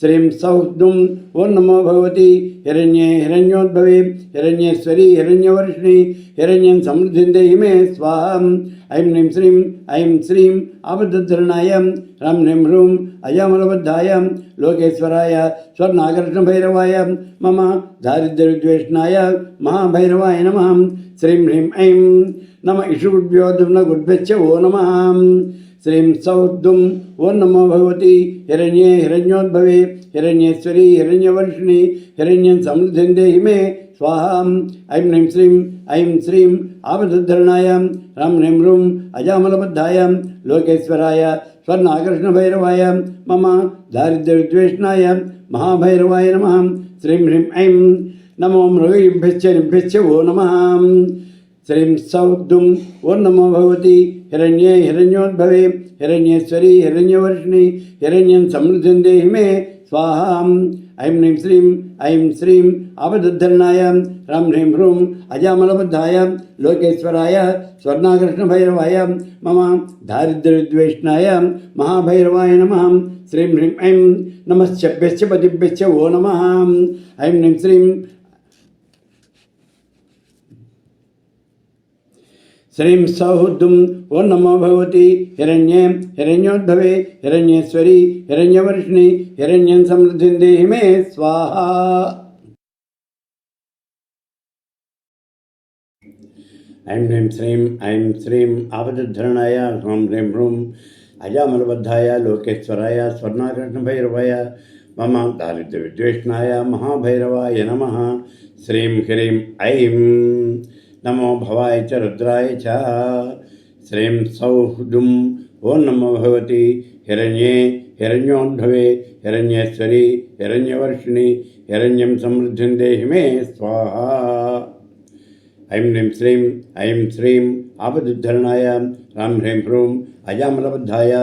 श्रीं सौद्दुं ओं नमो भगवती हिरण्ये हिरण्योद्भवे हिरण्येश्वरी हिरण्यवर्षिणी हिरण्यं समृद्धिं देहि मे स्वाहा ऐं श्रीं आपदधरणाय ह्रां ह्रीं ह्रूं अजामलबद्धाय लोकेश्वराय स्वर्णाकर्षणभैरवाय मम दारिद्र्यविद्वेषणाय महाभैरवाय नमः श्रीं ह्रीं ऐं नम इषुभ्यो दुर्नगुड्भ्यश्च वो नमः श्रीं सौद्दुं ओं नमो भगवती हिरण्ये हिरण्योद्भवे हिरण्येश्वरी हिरण्यवर्षिणी हिरण्यं समृद्धिं देहि मे स्वाहा ऐं श्रीं आपदधरणाय ह्रां ह्रीं ह्रूं अजामलबद्धाय लोकेश्वराय स्वर्णाकर्षणभैरवाय मम दारिद्र्यविद्वेषणाय महाभैरवाय नमः श्रीं ह्रीं ऐं नमो मृगयुभ्यश्च निभ्यश्च वो नमः श्रीं सौद्दुं ओं नमो भगवती हिरण्ये हिरण्योद्भवे हिरण्येश्वरी हिरण्यवर्षिणी हिरण्यं समृद्धिं देहि मे स्वाहा ऐं श्रीं आपदधरणाय ह्रां ह्रीं ह्रूं अजामलबद्धाय लोकेश्वराय स्वर्णाकर्षणभैरवाय मम दारिद्र्यविद्वेषणाय महाभैरवाय नमः श्रीं ह्रीं ऐं नमः शभ्यश्च पतिभ्यश्च वो नमः ऐं श्रीं सौद्दुं ओं नमो भगवती हिरण्ये हिरण्योद्भवे हिरण्येश्वरी हिरण्यवर्षिणी हिरण्यं समृद्धिं देहि मे स्वाहा ऐं श्रीं आपदधरणाय ह्रां ह्रीं ह्रूं अजामलबद्धाय लोकेश्वराय स्वर्णाकर्षणभैरवाय मम दारिद्र्यविद्वेषणाय महाभैरवाय नमः श्रीं ह्रीं ऐं नमो भवाय च रुद्राय च श्रीं सौद्दुं ओं नमो भगवती हिरण्ये हिरण्योद्भवे हिरण्येश्वरी हिरण्यवर्षिणी हिरण्यं समृद्धिं देहि मे स्वाहा ऐं श्रीं आपदधरणाय ह्रां ह्रीं ह्रूं अजामलबद्धाय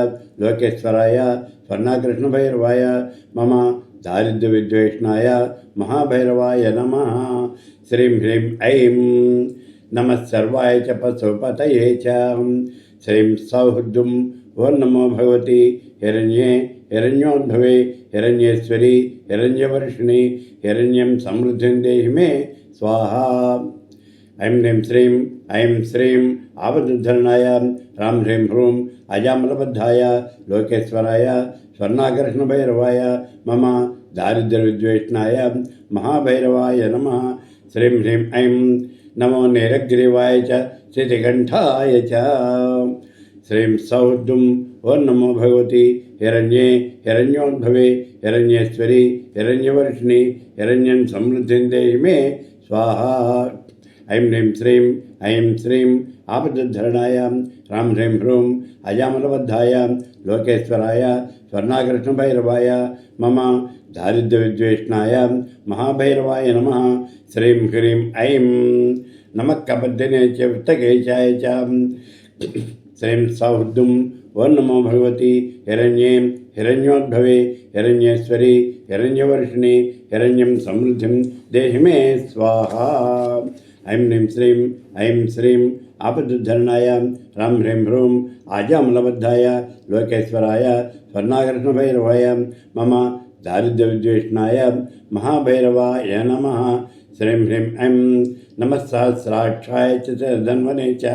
लोकेश्वराय स्वर्णाकर्षणभैरवाय मम दारिद्र्यविद्वेषणाय महाभैरवाय नमः श्रीं ह्रीं ऐं नमः सर्वाय च पशुपतये च श्रीं सौद्दुं ओं नमो भगवती हिरण्ये हिरण्योद्भवे हिरण्येश्वरी हिरण्यवर्षिणी हिरण्यं समृद्धिं देहि मे स्वाहा ऐं श्रीं आपदधरणाय ह्रां ह्रीं ह्रूं अजामलबद्धाय लोकेश्वराय स्वर्णाकर्षणभैरवाय मम दारिद्र्यविद्वेषणाय महाभैरवाय नमः श्रीं ह्रीं ऐं नमो नीलग्रीवाय च श्रीकण्ठाय च श्रीं सौद्दुं ओं नमो भगवती हिरण्ये हिरण्योद्भवे हिरण्येश्वरी हिरण्यवर्षिणी हिरण्यं समृद्धिं देहि मे स्वाहा ऐं श्रीं आपदधरणाय ह्रां ह्रीं ह्रूं अजामलबद्धाय लोकेश्वराय स्वर्णाकर्षणभैरवाय मम दारिद्र्यविद्वेषणाय महाभैरवाय नमः श्रीं ह्रीं ऐं नमः कबद्धिने च वित्तकेशाय च श्रीं सौद्दुं ओं नमो भगवती हिरण्ये हिरण्योद्भवे हिरण्येश्वरी हिरण्यवर्षिणी हिरण्यं समृद्धिं देहि मे स्वाहा ऐं श्रीं आपदधरणाय ह्रां ह्रीं ह्रूं अजामलबद्धाय लोकेश्वराय स्वर्णाकर्षणभैरवाय मम दारिद्र्यविद्वेषणाय महाभैरवाय नमः श्रीं ह्रीं ऐं नमः सहस्राक्षाय च धन्वने च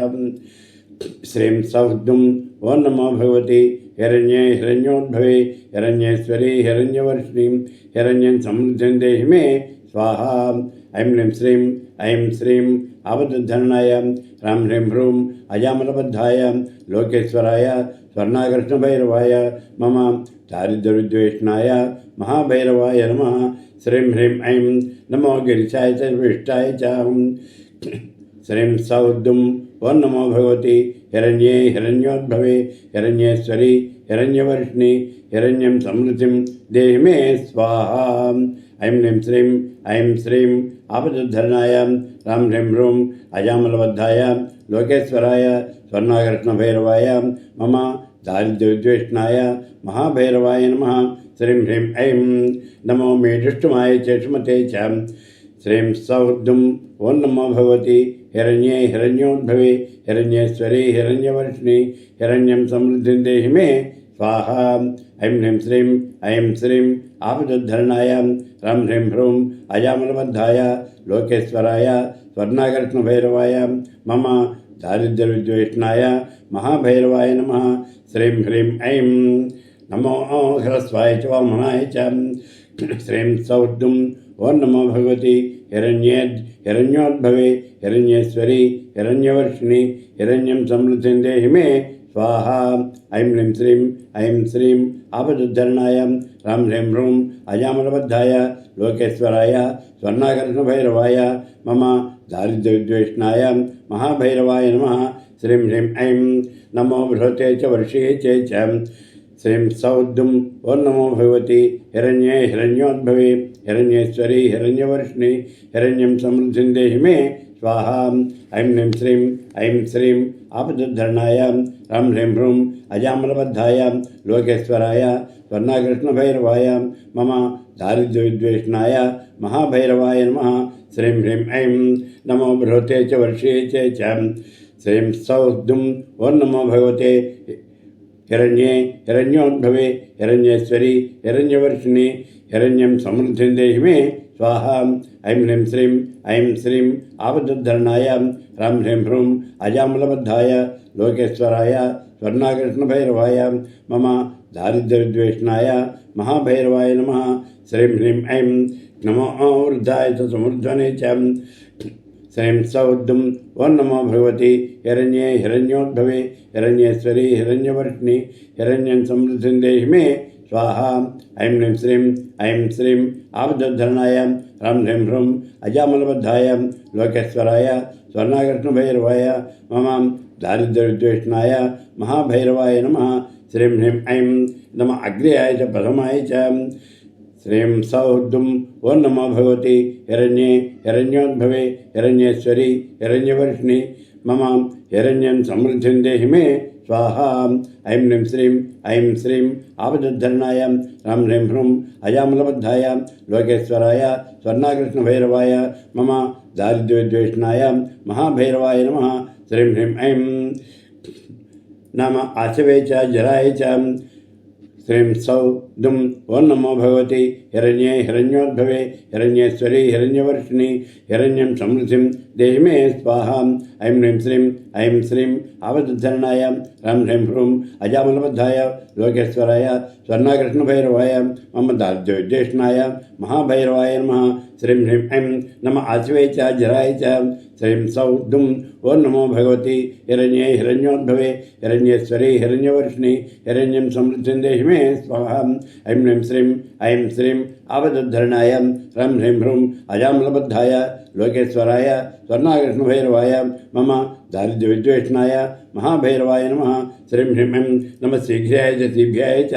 श्रीं सौद्दुं ओं नमो भगवती हिरण्ये हिरण्योद्भवे हिरण्येश्वरी हिरण्यवर्षिणी हिरण्यं समृद्धिं देहि मे स्वाहा ऐं श्रीं आपदधरणाय ह्रां ह्रीं ह्रूं अजामलबद्धाय लोकेश्वराय स्वर्णाकर्षणभैरवाय मम दारिद्र्यविद्वेषणाय महाभैरवाय नमः श्रीं ह्रीं ऐं नमो गिरिशाय च विष्टाय च श्रीं सौद्दुं ओं नमो भगवती हिरण्ये हिरण्योद्भवे हिरण्येश्वरी हिरण्यवर्षिणी हिरण्यं समृद्धिं देहि मे स्वाहा ऐं श्रीं आपदधरणाय ह्रां ह्रीं ह्रूं अजामलबद्धाय लोकेश्वराय स्वर्णाकर्षणभैरवाय मम दारिद्र्यविद्वेषणाय महाभैरवाय नमः श्रीं ह्रीं ऐं नमो मेढुष्टुमाय च श्रीमते च श्रीं सौद्दुं ओं नमो भगवती हिरण्ये हिरण्योद्भवे हिरण्येश्वरी हिरण्यवर्षिणि हिरण्यं समृद्धिं देहि मे स्वाहा। ऐं ह्रीं श्रीं आपदुद्धरणाय ह्रं ह्रीं ह्रूं अजामलबद्धाय लोकेश्वराय स्वर्णाकर्ष्णभैरवाय मम दारिद्र्यविद्वेषणाय महाभैरवाय नमः। श्रीं ह्रीं ऐं नमो ह्रस्वाय च वामनाय च श्रीं सौद्दुं ओं नमो भगवती हिरण्योद्भवे हिरण्येश्वरी हिरण्यवर्षिणि हिरण्यं समृद्धिं देहि मे स्वाहा। ऐं ह्रीं श्रीं आपदुद्धरणाय ह्रं ह्रीं ह्रूं अजामलबद्धाय लोकेश्वराय स्वर्णाकर्ष्णभैरवाय मम दारिद्र्यविद्वेषणाय महाभैरवाय नमः। श्रीं ह्रीं ऐं नमो बृहते च वर्षे च श्रीं सौद्दुं ओं नमो भगवती हिरण्ये हिरण्योद्भवे हिरण्येश्वरी हिरण्यवर्षिणि हिरण्यं समृद्धिं देहि मे स्वाहा। ऐं श्रीं आपदुद्धरणाय ह्रं ह्रीं ह्रूं अजामलबद्धाय लोकेश्वराय स्वर्णाकर्ष्णभैरवाय मम दारिद्र्यविद्वेषणाय महाभैरवाय नमः। श्रीं ह्रीं ऐं नमो बृहते च वर्षे च श्रीं सौद्दुं ओं नमो भगवते हिरण्ये हिरण्योद्भवे हिरण्येश्वरी हिरण्यवर्षिणि हिरण्यं समृद्धिं देहि मे स्वाहा। ऐं श्रीं आपदुद्धरणाय ह्रं ह्रीं ह्रूं अजामलबद्धाय लोकेश्वराय स्वर्णाकर्ष्णभैरवाय मम दारिद्र्यविद्वेषणाय महाभैरवाय नमः। श्रीं ह्रीं ऐं नमो वृद्धाय च समृद्धने च श्रीं सौद्दुं ओं नमो भगवती हिरण्ये हिरण्योद्भवे हिरण्येश्वरी हिरण्यवर्षिणि हिरण्यं समृद्धिं देहि मे स्वाहा। ऐं श्रीं आपदुद्धरणाय ह्रं ह्रीं ह्रूं अजामलबद्धाय लोकेश्वराय स्वर्णाकर्ष्णभैरवाय मम दारिद्र्यविद्वेषणाय महाभैरवाय नमः। श्रीं ह्रीं ऐं नमः अग्र्याय च प्रथमाय च श्रीं सौद्दुं ओं नमो भगवती हिरण्ये हिरण्योद्भवे हिरण्येश्वरी हिरण्यवर्षिणि मम हिरण्यं समृद्धिं देहि मे स्वाहा। ऐं श्रीं आपदुद्धरणाय ह्रं ह्रीं ह्रूं अजामलबद्धाय लोकेश्वराय स्वर्णाकर्ष्णभैरवाय मम दारिद्र्यविद्वेषणाय महाभैरवाय नमः। श्रीं ह्रीं ऐं नमः आशवे च जराय च श्रीं सौद्दुं ओं नमो भगवती हिरण्ये हिरण्योद्भवे हिरण्येश्वरी हिरण्यवर्षिणि हिरण्यं समृद्धिं देहि मे स्वाहा। ऐं श्रीं आपदुद्धरणाय ह्रं ह्रीं ह्रूं अजामलबद्धाय लोकेश्वराय स्वर्णाकर्ष्णभैरवाय मम दारिद्र्यविद्वेषणाय महाभैरवाय नमः। श्रीं ह्रीं ऐं नमः आशवे च जराय च श्रीं सौद्दुं ओं नमो भगवती हिरण्ये हिरण्योद्भवे हिरण्येश्वरी हिरण्यवर्षिणि हिरण्यं समृद्धिं देहि मे स्वाहा। ऐं श्रीं आपदुद्धरणाय ह्रं ह्रीं ह्रूं अजामलबद्धाय लोकेश्वराय स्वर्णाकर्ष्णभैरवाय मम दारिद्र्यविद्वेषणाय महाभैरवाय नमः। श्रीं ह्रीं ऐं नमः शीघ्राय च शीघ्राय च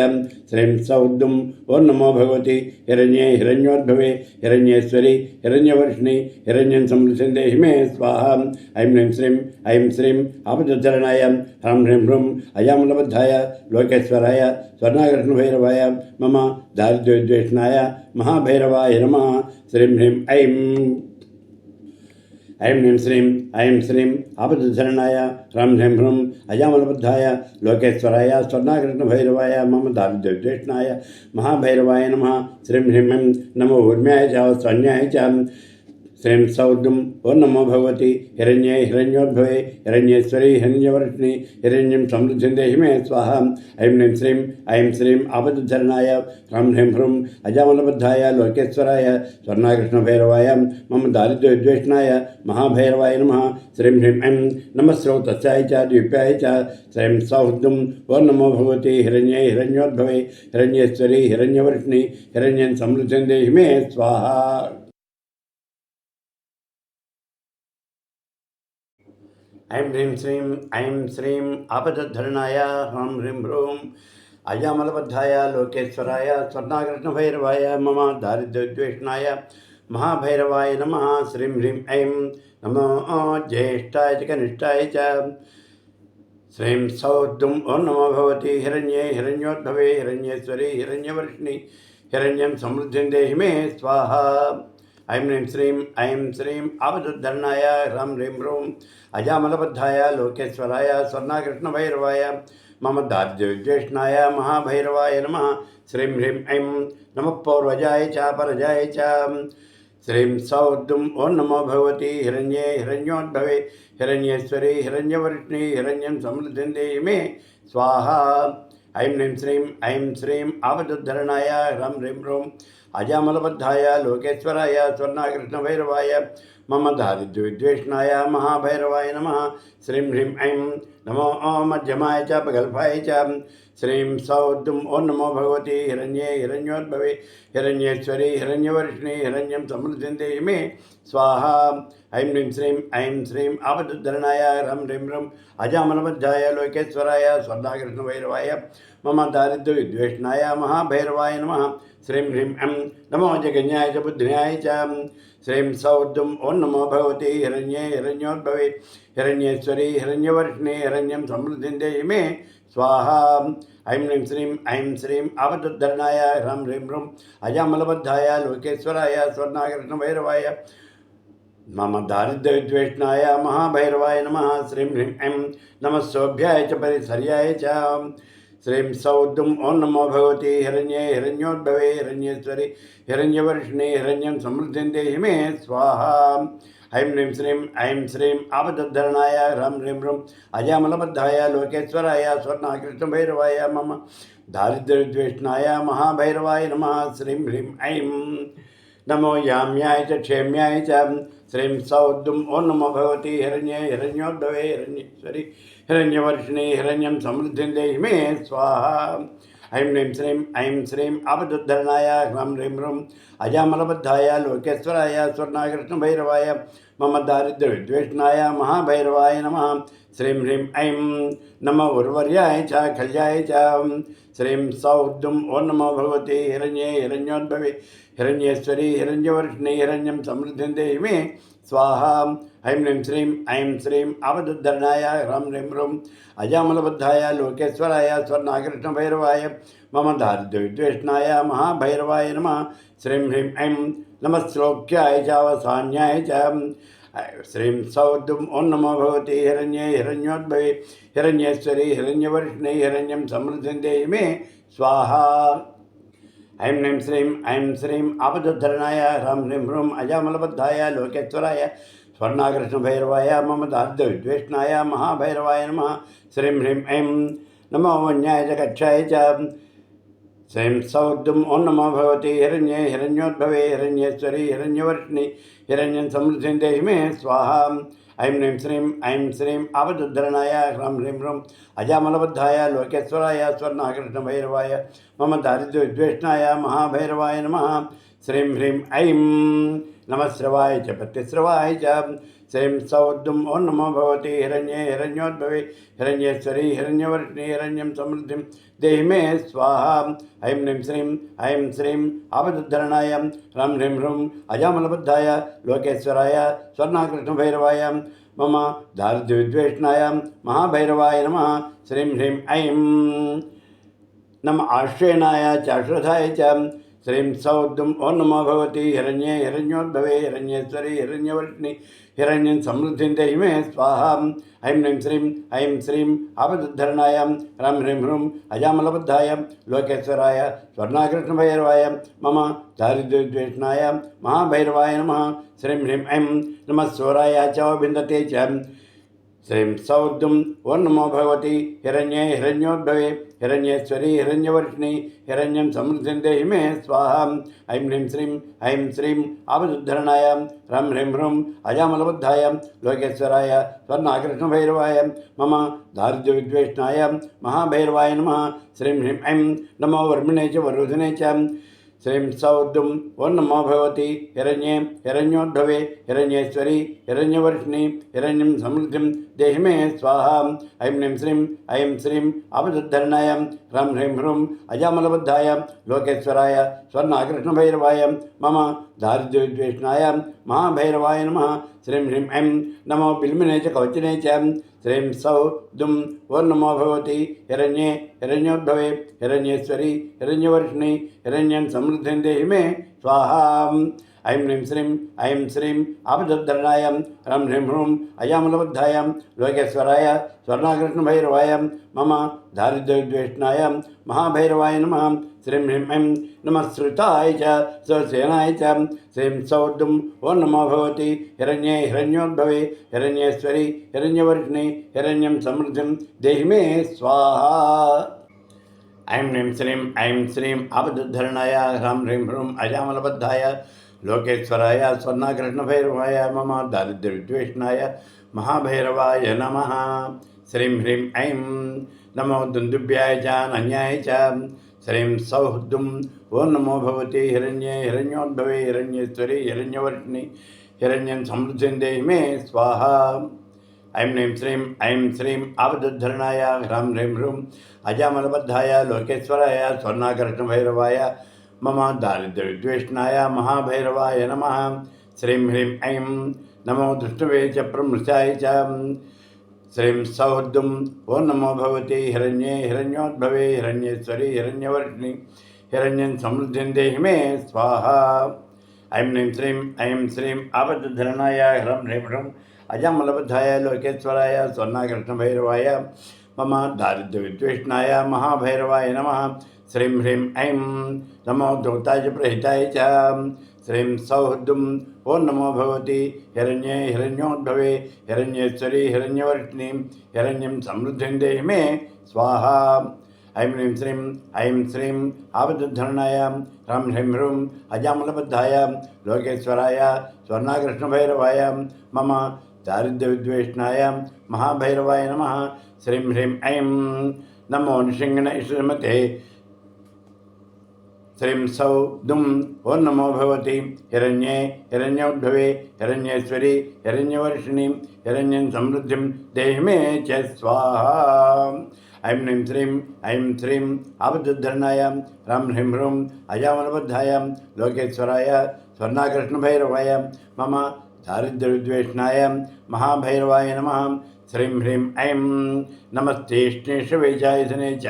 श्रीं सौद्दुं ओं नमो भगवती हिरण्ये हिरण्योद्भवे हिरण्येश्वरी हिरण्यवर्षिणि हिरण्यं समृद्धिं देहि मे स्वाहा। ऐं श्रीं आपदुद्धरणाय ह्रं ह्रीं ह्रूं अजामलबद्धाय लोकेश्वराय स्वर्णाकर्ष्णभैरवाय मम दारिद्र्यविद्वेषणाय महाभैरवाय नमः। श्रीं ह्रीं ऐं श्रीं आपदुद्धरणाय ह्रं ह्रीं ह्रूं अजामलबद्धाय लोकेश्वराय स्वर्णाकर्ष्णभैरवाय मम दारिद्र्यविद्वेषणाय महाभैरवाय नमः। श्रीं ह्रीं ऐं नमो ऊर्म्याय च स्वन्याय च श्रीं सौद्दुं ओं नमो भगवती हिरण्ये हिरण्योद्भवे हिरण्येश्वरी हिरण्यवर्षिणि हिरण्यं समृद्धिं देहि मे स्वाहा। ऐं श्रीं आपदुद्धरणाय ह्रं ह्रीं ह्रूं अजामलबद्धाय लोकेश्वराय स्वर्णाकर्ष्णभैरवाय मम दारिद्र्यविद्वेषणाय महाभैरवाय नमः। श्रीं ह्रीं ऐं नमः स्रौतस्याय च द्वीप्याय च श्रीं सौद्दुं ओं नमो भगवती हिरण्ये हिरण्योद्भवे हिरण्येश्वरी हिरण्यवर्षिणि हिरण्यं समृद्धिं देहि मे स्वाहा। ऐं श्रीं आपदुद्धरणाय ह्रं ह्रीं ह्रूं अजामलबद्धाय लोकेश्वराय स्वर्णाकर्ष्णभैरवाय मम दारिद्र्यविद्वेषणाय महाभैरवाय नमः। श्रीं ह्रीं ऐं नमो ज्येष्ठाय च कनिष्ठाय च श्रीं सौद्दुं ओं नमो भगवती हिरण्ये हिरण्योद्भवे हिरण्येश्वरी हिरण्यवर्षिणि हिरण्यं समृद्धिं देहि मे स्वाहा। ऐं ह्रीं श्रीं ऐं श्रीं आवधुद्धरणाय ह्रां ह्रीं ह्रूं अजामलबद्धाय लोकेश्वराय स्वर्णाकृष्णभैरवाय मम दार्ढ्यविद्वेषणाय महाभैरवाय नमः। श्रीं ह्रीं ऐं नमः पौर्वजाय च परजाय च। श्रीं सौद्दुं ओं नमो भगवती हिरण्ये हिरण्योद्भवे हिरण्येश्वरी हिरण्यवर्ष्णी हिरण्यं समृद्धिं देहि मे स्वाहा। ऐं ह्रीं श्रीं आवधुद्धरणाय ह्रां ह्रीं ह्रूं अजामलबद्धाय लोकेश्वराय स्वर्णाकृष्णभैरवाय मम दारिद्र्यविद्वेषणाय महाभैरवाय नमः। श्रीं ह्रीं ऐं नमो मध्यमाय च प्रगल्भाय च। श्रीं सौद्दुं ओं नमो भगवती हिरण्ये हिरण्योद्भवे हिरण्येश्वरी हिरण्यवर्ष्णी हिरण्यं समृद्धिं देहि मे स्वाहा। ऐं श्रीं आवधुद्धरणाय ह्रां ह्रीं ह्रूं अजामलबद्धाय लोकेश्वराय स्वर्णाकृष्णभैरवाय मम दारिद्र्यविद्वेषणाय महाभैरवाय नमः। श्रीं ह्रीं ऐं नमो जगन्याय च बुद्ध्याय च। श्रीं सौद्दुं ओं नमो भगवती हिरण्ये हिरण्योद्भवे हिरण्येश्वरी हिरण्यवर्ष्णी हिरण्यं समृद्धिं देहि मे स्वाहा। ऐं श्रीं आवधुद्धरणाय ह्रां ह्रीं ह्रूं अजामलबद्धाय लोकेश्वराय स्वर्णाकृष्णभैरवाय मम दारिद्र्यविद्वेषणाय महाभैरवाय नमः। श्रीं ह्रीं ऐं नमः सौभ्याय च परिसर्याय च। श्रीं सौद्दुं ओं नमो भगवती हिरण्ये हिरण्योद्भवे हिरण्येश्वरी हिरण्यवर्ष्णी हिरण्यं समृद्धिं देहि मे स्वाहा। ऐं श्रीं आवधुद्धरणाय ह्रां ह्रीं ह्रूं अजामलबद्धाय लोकेश्वराय स्वर्णाकृष्णभैरवाय मम दारिद्र्यविद्वेषणाय महाभैरवाय नमः। श्रीं ह्रीं ऐं नमो याम्याय च क्षेम्याय च। श्रीं सौद्दुं ओं नमो भगवती हिरण्ये हिरण्योद्भवे हिरण्येश्वरी हिरण्यवर्ष्णी हिरण्यं समृद्धिं देहि मे स्वाहा। ऐं श्रीं आवधुद्धरणाय ह्रां ह्रीं ह्रूं अजामलबद्धाय लोकेश्वराय स्वर्णाकृष्णभैरवाय मम दारिद्र्यविद्वेषणाय महाभैरवाय नमः। श्रीं ह्रीं ऐं नमो उर्वर्याय च खल्याय च। श्रीं सौद्दुं ओं नमो भगवती हिरण्ये हिरण्योद्भवे हिरण्येश्वरी हिरण्यवर्ष्णी हिरण्यं समृद्धिं देहि मे स्वाहा। ऐं श्रीं आवधुद्धरणाय ह्रां ह्रीं ह्रूं अजामलबद्धाय लोकेश्वराय स्वर्णाकृष्णभैरवाय मम दारिद्र्यविद्वेषणाय महाभैरवाय नमः। श्रीं ह्रीं ऐं नमः श्लोक्याय च अवसान्याय च। श्रीं सौद्दुं ओं नमो भगवती हिरण्ये हिरण्योद्भवे हिरण्येश्वरी हिरण्यवर्ष्णी हिरण्यं समृद्धिं देहि मे स्वाहा। ऐं श्रीं आवधुद्धरणाय ह्रां ह्रीं ह्रूं अजामलबद्धाय लोकेश्वराय स्वर्णाकृष्णभैरवाय मम दारिद्र्यविद्वेषणाय महाभैरवाय नमः। श्रीं ह्रीं ऐं नमो वन्याय च कक्षाय च। श्रीं सौद्दुं ओं नमो भगवती हिरण्ये हिरण्योद्भवे हिरण्येश्वरी हिरण्यवर्ष्णी हिरण्यं समृद्धिं देहि मे स्वाहा। ऐं श्रीं आवधुद्धरणाय ह्रां ह्रीं ह्रूं अजामलबद्धाय लोकेश्वराय स्वर्णाकृष्णभैरवाय मम दारिद्र्यविद्वेषणाय महाभैरवाय नमः। श्रीं ह्रीं ऐं नमः श्रवाय च प्रतिश्रवाय च। श्रीं सौद्दुं ओं नमो भगवती हिरण्ये हिरण्योद्भवे हिरण्येश्वरी हिरण्यवर्ष्णी हिरण्यं समृद्धिं देहि मे स्वाहा। ऐं श्रीं आवधुद्धरणाय ह्रां ह्रीं ह्रूं अजामलबद्धाय लोकेश्वराय स्वर्णाकृष्णभैरवाय मम दारिद्र्यविद्वेषणाय महाभैरवाय नमः। श्रीं ह्रीं ऐं नमः आश्रयणाय च अश्रधाय च। श्रीं सौद्दुं ओं नमो भगवती हिरण्ये हिरण्योद्भवे हिरण्येश्वरी हिरण्यवर्ष्णी हिरण्यं समृद्धिं देहि मे स्वाहा। ऐं श्रीं आवधुद्धरणाय ह्रां ह्रीं ह्रूं अजामलबद्धाय लोकेश्वराय स्वर्णाकृष्णभैरवाय मम दारिद्र्यविद्वेषणाय महाभैरवाय नमः। श्रीं ह्रीं ऐं नमः शौराय च विन्दते च। श्रीं सौद्दुं ओं नमो भगवती हिरण्ये हिरण्योद्भवे हिरण्येश्वरी हिरण्यवर्ष्णी हिरण्यं समृद्धिं देहि मे स्वाहा। ऐं श्रीं आवधुद्धरणाय ह्रां ह्रीं ह्रूं अजामलबद्धाय लोकेश्वराय स्वर्णाकृष्णभैरवाय मम दारिद्र्यविद्वेषणाय महाभैरवाय नमः। श्रीं ह्रीं ऐं नमो वर्मिणे च वरुधिने च। श्रीं सौद्दुं ओं नमो भगवती हिरण्ये हिरण्योद्भवे हिरण्येश्वरी हिरण्यवर्ष्णी हिरण्यं समृद्धिं देहि मे स्वाहा। ऐं श्रीं आवधुद्धरणाय ह्रां ह्रीं ह्रूं अजामलबद्धाय लोकेश्वराय स्वर्णाकृष्णभैरवाय मम दारिद्र्यविद्वेषणाय महाभैरवाय नमः। श्रीं ह्रीं ऐं नमो बिल्मिने च कवचिने च। श्रीं सौद्दुं ओं नमो भगवती हिरण्ये हिरण्योद्भवे हिरण्येश्वरी हिरण्यवर्ष्णी हिरण्यं समृद्धिं देहि मे स्वाहा। ऐं ह्रीं श्रीं आपदुद्धरणाय ह्रं ह्रीं ह्रूं अजामलबद्धाय लोकेश्वराय स्वर्णाकृष्णभैरवाय मम दारिद्र्यद्वेषणाय महाभैरवाय नमः। श्रीं ह्रीं ऐं नमः श्रुताय च स्वसेनाय च श्रीं सौद्दुं ओं नमो भगवति हिरण्ये हिरण्योद्भवे हिरण्येश्वरि हिरण्यवर्षिणि हिरण्यं समृद्धिं देहि मे स्वाहा। ऐं ह्रीं श्रीं आपदुद्धरणाय ह्रां ह्रीं ह्रूं अजामलबद्धाय लोकेश्वराय स्वर्णाकृष्णभैरवाय मम दारिद्र्यविद्वेषणाय महाभैरवाय नमः। श्रीं ह्रीं ऐं नमो दुन्दुभ्याय च नन्याय च श्रीं सौः दुं ओं नमो भगवति हिरण्ये हिरण्योद्भवे हिरण्येश्वरि हिरण्यवर्षिणि हिरण्यं समृद्धिं देहि मे स्वाहा। ऐं श्रीं आपदुद्धरणाय ह्रां ह्रीं ह्रूं अजामलबद्धाय लोकेश्वराय स्वर्णाकृष्णभैरवाय मम दारिद्र्यविद्वेषणाय महाभैरवाय नमः। श्रीं ह्रीं ऐं नमो दुष्टवे च प्रमृषाय च श्रीं सौः दुं ओं नमो भगवति हिरण्ये हिरण्योद्भवे हिरण्येश्वरि हिरण्यवर्षिणि हिरण्यं समृद्धिं देहि मे स्वाहा। ऐं श्रीं आपदुद्धरणाय ह्रं ह्रीं ह्रूं अजामलबद्धाय लोकेश्वराय स्वर्णाकृष्णभैरवाय मम दारिद्र्यविद्वेषणाय महाभैरवाय नमः। श्रीं ह्रीं ऐं नमो दूताय प्रहिताय च श्रीं सौः दुं ओं नमो भगवति हिरण्ये हिरण्योद्भवे हिरण्येश्वरि हिरण्यवर्षिणि हिरण्यं समृद्धिं देहि मे स्वाहा। ऐं श्रीं आपदुद्धरणाय ह्रं ह्रीं ह्रूं अजामलबद्धाय लोकेश्वराय स्वर्णाकृष्णभैरवाय मम दारिद्र्यविद्वेषणाय महाभैरवाय नमः। श्रीं ह्रीं ऐं नमो नृसिंहणश्रीमते श्रीं सौः दुं ओं नमो भगवति हिरण्ये हिरण्योद्भवे हिरण्येश्वरि हिरण्यवर्षिणि हिरण्यं समृद्धिं देहि मे च स्वाहा। ऐं श्रीं आपदुद्धरणाय ह्रं ह्रीं ह्रूं अजामलबद्धाय लोकेश्वराय स्वर्णाकृष्णभैरवाय मम दारिद्र्यविद्वेषणाय महाभैरवाय नमः। श्रीं ह्रीं ऐं नमस्तेष्णेशवेचायसने च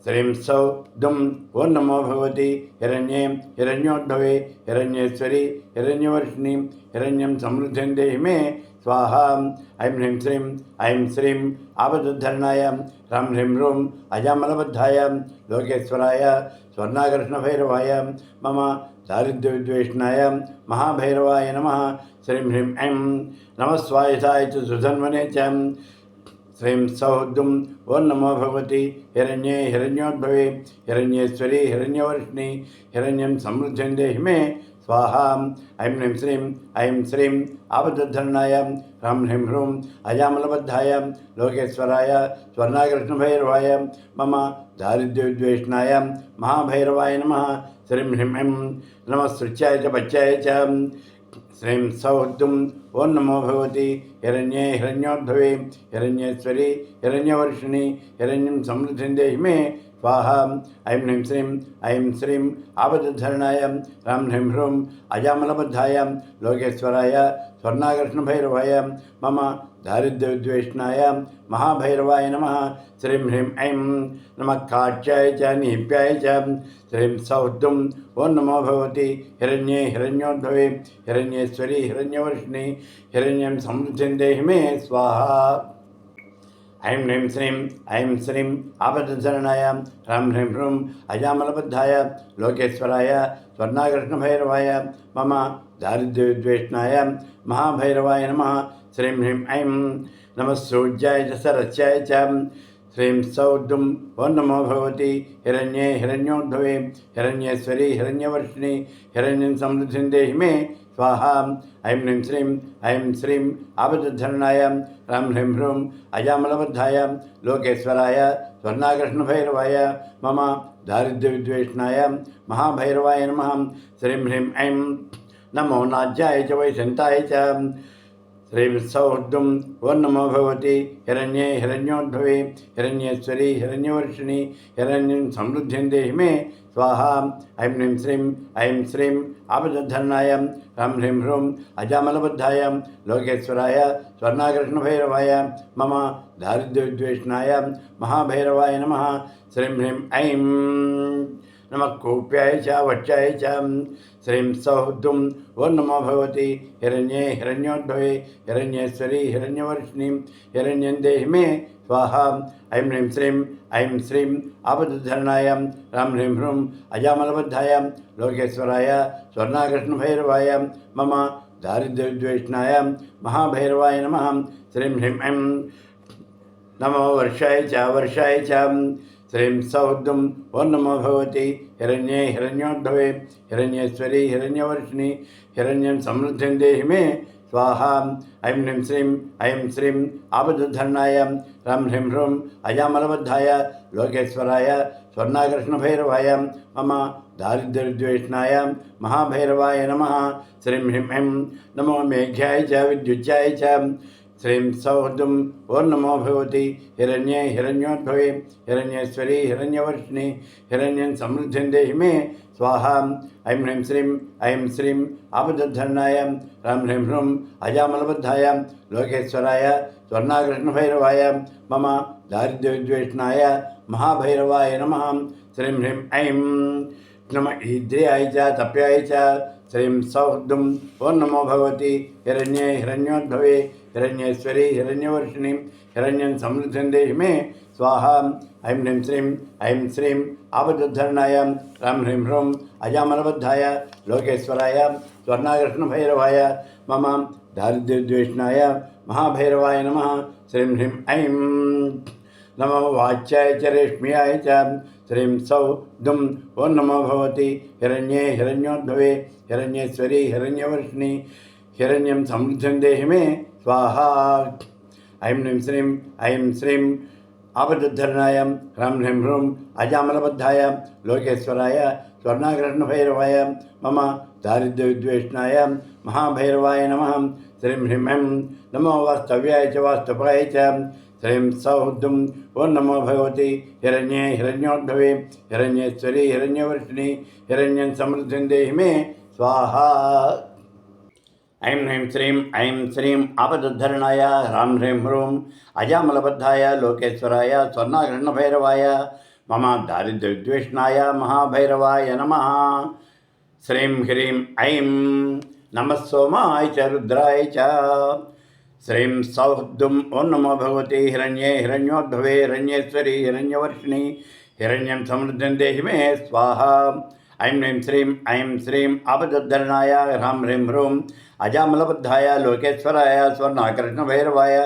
श्रीं सौः दुं ओं नमो भगवति हिरण्ये हिरण्योद्भवे हिरण्येश्वरि हिरण्यवर्षिणि हिरण्यं समृद्धिं देहि मे स्वाहा। ऐं श्रीं आपदुद्धरणाय ह्रं ह्रीं ह्रूं अजामलबद्धाय लोकेश्वराय स्वर्णाकृष्णभैरवाय मम दारिद्र्यविद्वेषणाय महाभैरवाय नमः। श्रीं ह्रीं ऐं नमः स्वायसाय च सुधन्वने च श्रीं सौः दुं ओं नमो भगवति हिरण्ये हिरण्योद्भवे हिरण्येश्वरि हिरण्यवर्षिणि हिरण्यं समृद्धिं देहि मे स्वाहा। ऐं श्रीं आपदुद्धरणाय ह्रं ह्रीं ह्रूं अजामलबद्धाय लोकेश्वराय स्वर्णाकृष्णभैरवाय मम दारिद्र्यविद्वेषणाय महाभैरवाय नमः। श्रीं ह्रीं ऐं नमः सृच्याय च पच्याय च श्रीं सौः दुं ओं नमो भगवति हिरण्ये हिरण्योद्भवे हिरण्येश्वरि हिरण्यवर्षिणि हिरण्यं समृद्धिं देहि मे स्वाहा। ऐं श्रीं आपदुद्धरणाय ह्रं ह्रीं ह्रूं अजामलबद्धाय लोकेश्वराय स्वर्णाकृष्णभैरवाय मम दारिद्र्यविद्वेषणाय महाभैरवाय नमः। श्रीं ह्रीं ऐं नमः काट्याय च निप्याय च श्रीं सौः दुं ओं नमो भगवति हिरण्ये हिरण्योद्भवे हिरण्येश्वरि हिरण्यवर्षिणि हिरण्यं समृद्धिं देहि मे स्वाहा। ऐं श्रीं आपदुद्धरणाय ह्रं ह्रीं ह्रूं अजामलबद्धाय लोकेश्वराय स्वर्णाकृष्णभैरवाय मम दारिद्र्यविद्वेषणाय महाभैरवाय नमः। श्रीं ह्रीं ऐं नमः सूर्याय च सरस्याय च श्रीं सौः दुं ओं नमो भगवति हिरण्ये हिरण्योद्भवे हिरण्येश्वरि हिरण्यवर्षिणि हिरण्यं समृद्धिं देहि मे स्वाहा। ऐं श्रीं आपदुद्धरणाय ह्रं ह्रीं ह्रूं अजामलबद्धाय लोकेश्वराय स्वर्णाकृष्णभैरवाय मम दारिद्र्यविद्वेषणाय महाभैरवाय नमः। श्रीं ह्रीं ऐं नमो नाज्याय च वैशन्ताय च श्रीं सौः दुं ओं नमो भगवति हिरण्ये हिरण्योद्भवे हिरण्येश्वरि हिरण्यवर्षिणि हिरण्यं समृद्धिं देहि मे स्वाहा। ऐं श्रीं आपदुद्धरणाय ह्रं ह्रीं ह्रूं अजामलबद्धाय लोकेश्वराय स्वर्णाकृष्णभैरवाय मम दारिद्र्यविद्वेषणाय महाभैरवाय नमः। श्रीं ह्रीं ऐं नमः कूप्याय च वच्याय च श्रीं सौः दुं ओं नमो भगवती हिरण्ये हिरण्योद्भवे हिरण्येश्वरी हिरण्यवर्षिणीं हिरण्यं देहि मे स्वाहा ऐं ह्रीं श्रीं आपदुद्धरणाय रां ह्रीं ह्रूं अजामलबद्धाय लोकेश्वराय स्वर्णाकृष्णभैरवाय मम दारिद्र्यद्वेषणाय महाभैरवाय नमः श्रीं ह्रीं ऐं नमो वर्षाय च श्रीं सौद्दुं ओं नमो भगवती हिरण्ये हिरण्योद्भवे हिरण्येश्वरी हिरण्यवर्षिणि हिरण्यं समृद्धिं देहि मे स्वाहा ऐं श्रीं आपदुद्धरणाय रां ह्रीं ह्रूं अजामलबद्धाय लोकेश्वराय स्वर्णाकृष्णभैरवाय मम दारिद्र्यद्वेषणाय महाभैरवाय नमः श्रीं ह्रीं ऐं नमो मेघ्याय च विद्युच्चाय च श्रीं सौहृदुं ओं नमो भगवती हिरण्ये हिरण्योद्भवे हिरण्येश्वरी हिरण्यवर्षिणि हिरण्यं समृद्धिं देहि मे स्वाहा ऐं श्रीं आपदुद्धरणाय रां ह्रीं ह्रूं अजामलबद्धाय लोकेश्वराय स्वर्णाकृष्णभैरवाय मम दारिद्र्यद्वेषणाय महाभैरवाय नमः श्रीं ह्रीं ऐं नमः ईद्र्याय च तप्याय च श्रीं सौहृदुं ओं नमो भगवती हिरण्ये हिरण्योद्भवे हिरण्येश्वरी हिरण्यवर्षिणीं हिरण्यं समृद्धिं देहि मे स्वाहा ऐं श्रीं आपदुद्धरणाय रां ह्रीं ह्रूं अजामलबद्धाय लोकेश्वराय स्वर्णाकृष्णभैरवाय मम दारिद्र्यद्वेषणाय महाभैरवाय नमः श्रीं ह्रीं ऐं नमो वाच्याय च रेश्म्याय च श्रीं सौद्दुं ओं नमो भगवती हिरण्ये हिरण्योद्भवे हिरण्येश्वरी हिरण्यवर्षिणि हिरण्यं समृद्धिं देहि मे स्वाहा ऐं श्रीं आपदुद्धरणाय रां ह्रीं ह्रूं अजामलबद्धाय लोकेश्वराय स्वर्णाकृष्णभैरवाय मम दारिद्र्यद्वेषणाय महाभैरवाय नमः श्रीं ह्रीं ऐं नमो वास्तव्याय च वास्तवाय च श्रीं सौहृदुं ओं नमो भगवती हिरण्ये हिरण्योद्भवे हिरण्येश्वरी हिरण्यवर्षिणि हिरण्यं समृद्धिं देहि मे स्वाहा ऐं श्रीं आपदुद्धरणाय रां ह्रीं ह्रूं अजामलबद्धाय लोकेश्वराय स्वर्णाकृष्णभैरवाय मम दारिद्र्यद्वेषणाय महाभैरवाय नमः श्रीं ह्रीं ऐं नमः सोमाय च रुद्राय च श्रीं सौहृदुं ओं नमो भगवती हिरण्ये हिरण्योद्भवे हिरण्येश्वरी हिरण्यवर्षिणि हिरण्यं समृद्धिं देहि मे स्वाहा ऐं श्रीं आपदुद्धरणाय रां ह्रीं ह्रूं अजामलबद्धाय लोकेश्वराय स्वर्णाकृष्णभैरवाय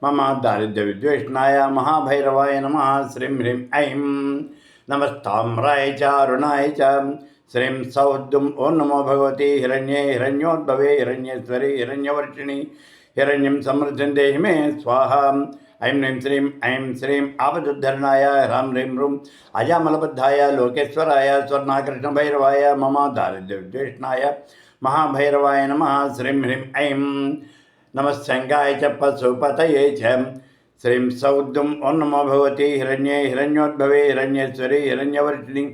मम दारिद्र्यविद्वेषणाय महाभैरवाय नमः श्रीं ह्रीं ऐं नमस्ताम्राय च अरुणाय च श्रीं सौहृदुं ओं नमो भगवती हिरण्ये हिरण्योद्भवे हिरण्येश्वरी हिरण्यवर्षिणि हिरण्यं समृद्धिं देहि मे स्वाहा ऐं श्रीं आपदुद्धरणाय रां ह्रीं ह्रूं अजामलबद्धाय लोकेश्वराय स्वर्णाकृष्णभैरवाय मम दारिद्र्यविद्वेषणाय महाभैरवाय नमः श्रीं ह्रीं ऐं नमः शङ्गाय च पशुपतये च श्रीं सौद्दुं ओं नमो भगवती हिरण्ये हिरण्योद्भवे हिरण्येश्वरी हिरण्यवर्षिणि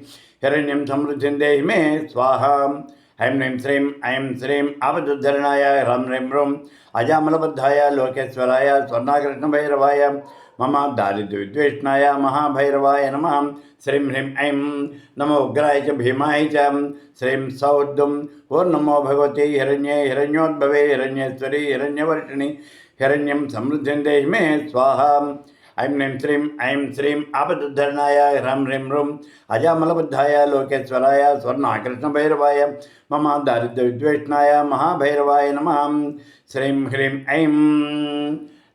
हिरण्यं समृद्धिं देहि मे स्वाहा ऐं श्रीं आपदुद्धरणाय रां ह्रीं ह्रूं अजामलबद्धाय लोकेश्वराय स्वर्णाकृष्णभैरवाय मम दारिद्र्यविद्वेषणाय महाभैरवाय नमः श्रीं ह्रीं ऐं नमो उग्राय च भीमाय च श्रीं सौद्दुं ओं नमो भगवती हिरण्ये हिरण्योद्भवे हिरण्येश्वरी हिरण्यवर्षिणि हिरण्यं समृद्धिं देहि मे स्वाहा ऐं श्रीं आपदुद्धरणाय रां ह्रीं ह्रूं अजामलबद्धाय लोकेश्वराय स्वर्णाकृष्णभैरवाय मम दारिद्र्यविद्वेषणाय महाभैरवाय नमः श्रीं ह्रीं ऐं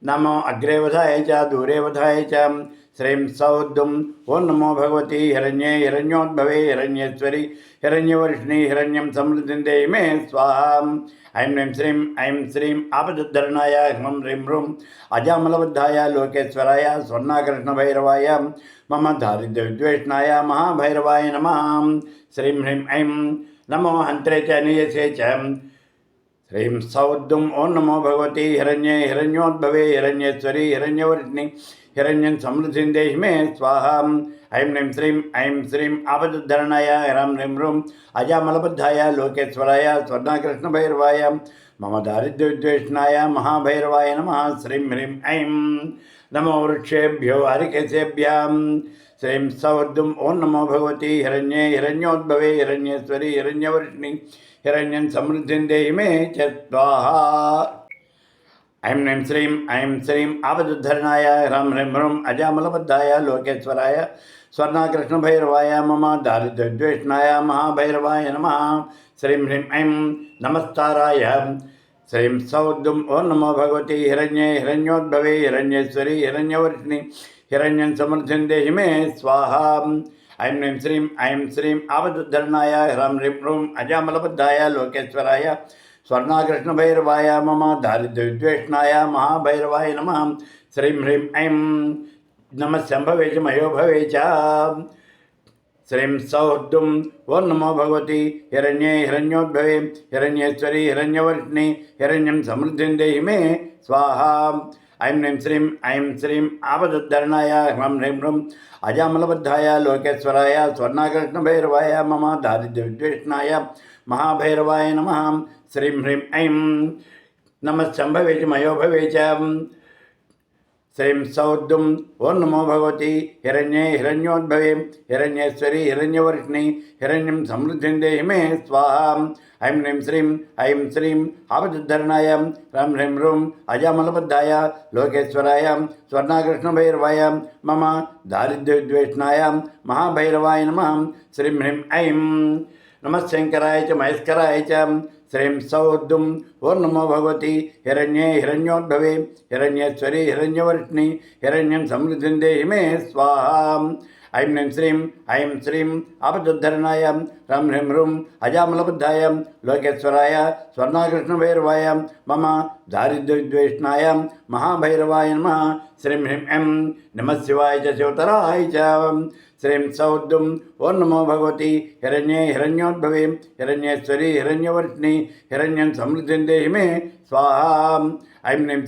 नमो अग्रेवधाय च दूरेवधाय च श्रीं सौद्दुं ओं नमो भगवती हिरण्ये हिरण्योद्भवे हिरण्येश्वरी हिरण्यवर्षिणि हिरण्यं समृद्धिं देहि मे स्वाहा ऐं श्रीं आपदुद्धरणाय ह्रीं ह्रीं ह्रूं अजामलबद्धाय लोकेश्वराय स्वर्णाकृष्णभैरवाय मम दारिद्र्यविद्वेषणाय महाभैरवाय नमः श्रीं ह्रीं ऐं नमो हन्त्रे च नियसे च श्रीं सौद्दुं ओं नमो भगवती हिरण्ये हिरण्योद्भवे हिरण्येश्वरी हिरण्यवर्षिणि हिरण्यं समृद्धिं देहि मे स्वाहा ऐं श्रीं आपदुद्धरणाय रां ह्रीं ह्रूं अजामलबद्धाय लोकेश्वराय स्वर्णाकृष्णभैरवाय मम दारिद्र्यविद्वेषणाय महाभैरवाय नमः श्रीं ह्रीं ऐं नमो वृक्षेभ्यो हरिकेशेभ्यां श्रीं सौर्दुम ओं नमो भगवती हिरण्ये हिरण्योद्भवे हिरण्येश्वरी हिरण्यवर्षिणी हिरण्यं समृद्धिं देहि मे च स्वाहा। ऐं ह्रीं श्रीं आपदुद्धरणाय ह्रां ह्रीं ह्रूं अजामलबद्धाय लोकेश्वराय स्वर्णाकृष्णभैरवाय मम दारिद्र्यद्वेषणाय महाभैरवाय नमः। श्रीं ह्रीं ऐं नमस्ताराय श्रीं सौद्दुम ओं नमो भगवती हिरण्ये हिरण्योद्भवे हिरण्येश्वरी हिरण्यवर्षिणी हिरण्यं समृद्धिं देहि मे स्वाहा। ऐं श्रीं आपदुद्धरणाय ह्रां ह्रीं ह्रूं अजामलबद्धाय लोकेश्वराय स्वर्णाकृष्णभैरवाय मम दारिद्र्यद्वेषणाय महाभैरवाय नमः। श्रीं ह्रीं ऐं नमः शम्भवे च मयो भवे च। श्रीं सौद्दुम ओं नमो भगवती हिरण्ये हिरण्योद्भवे हिरण्येश्वरी हिरण्यवर्षिणी हिरण्यं समृद्धिं देहि मे स्वाहा। ऐं श्रीं आपदुद्धरणाय ह्रां ह्रीं ह्रूं अजामलबद्धाय लोकेश्वराय स्वर्णाकृष्णभैरवाय मम दारिद्र्यद्वेषणाय महाभैरवाय नमः। श्रीं ह्रीं ऐं नमः शम्भवे च मयो भवे च। श्रीं सौद्दुम ओं नमो भगवती हिरण्ये हिरण्योद्भवे हिरण्येश्वरी हिरण्यवर्षिणी हिरण्यं समृद्धिं देहि मे स्वाहा। ऐं श्रीं आपदुद्धरणाय ह्रां ह्रीं ह्रूं अजामलबद्धाय लोकेश्वराय स्वर्णाकृष्णभैरवाय मम दारिद्र्यद्वेषणाय महाभैरवाय नमः। श्रीं ह्रीं ऐं नमः शंकराय च महेश्वराय च। श्रीं सौद्दुम ओं नमो भगवती हिरण्ये हिरण्योद्भवे हिरण्येश्वरी हिरण्यवर्षिणी हिरण्यं समृद्धिं देहि मे स्वाहा। ऐं श्रीं आपदुद्धरणाय ह्रां ह्रीं ह्रूं अजामलबद्धाय लोकेश्वराय स्वर्णाकृष्णभैरवाय मम दारिद्र्यद्वेषणाय महाभैरवाय नमः। श्रीं ह्रीं ऐं नमः शिवाय च शिवतराय च। श्रीं सौद्दुम ओं नमो भगवती हिरण्ये हिरण्योद्भवे हिरण्येश्वरी हिरण्यवर्षिणी हिरण्यं समृद्धिं देहि मे स्वाहा। ऐं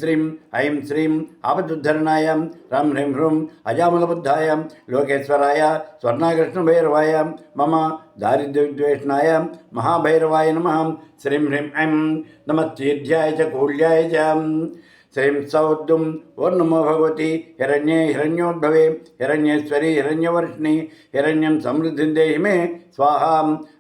श्रीं आपदुद्धरणाय ह्रां ह्रीं ह्रूं अजामलबद्धाय लोकेश्वराय स्वर्णाकृष्णभैरवाय मम दारिद्र्यद्वेषणाय महाभैरवाय नमः। श्रीं ह्रीं ऐं नमः तीर्थ्याय च कूल्याय च। श्रीं सौद्दुम ओं नमो भगवती हिरण्ये हिरण्योद्भवे हिरण्येश्वरी हिरण्यवर्षिणी हिरण्यं समृद्धिं देहि मे स्वाहा।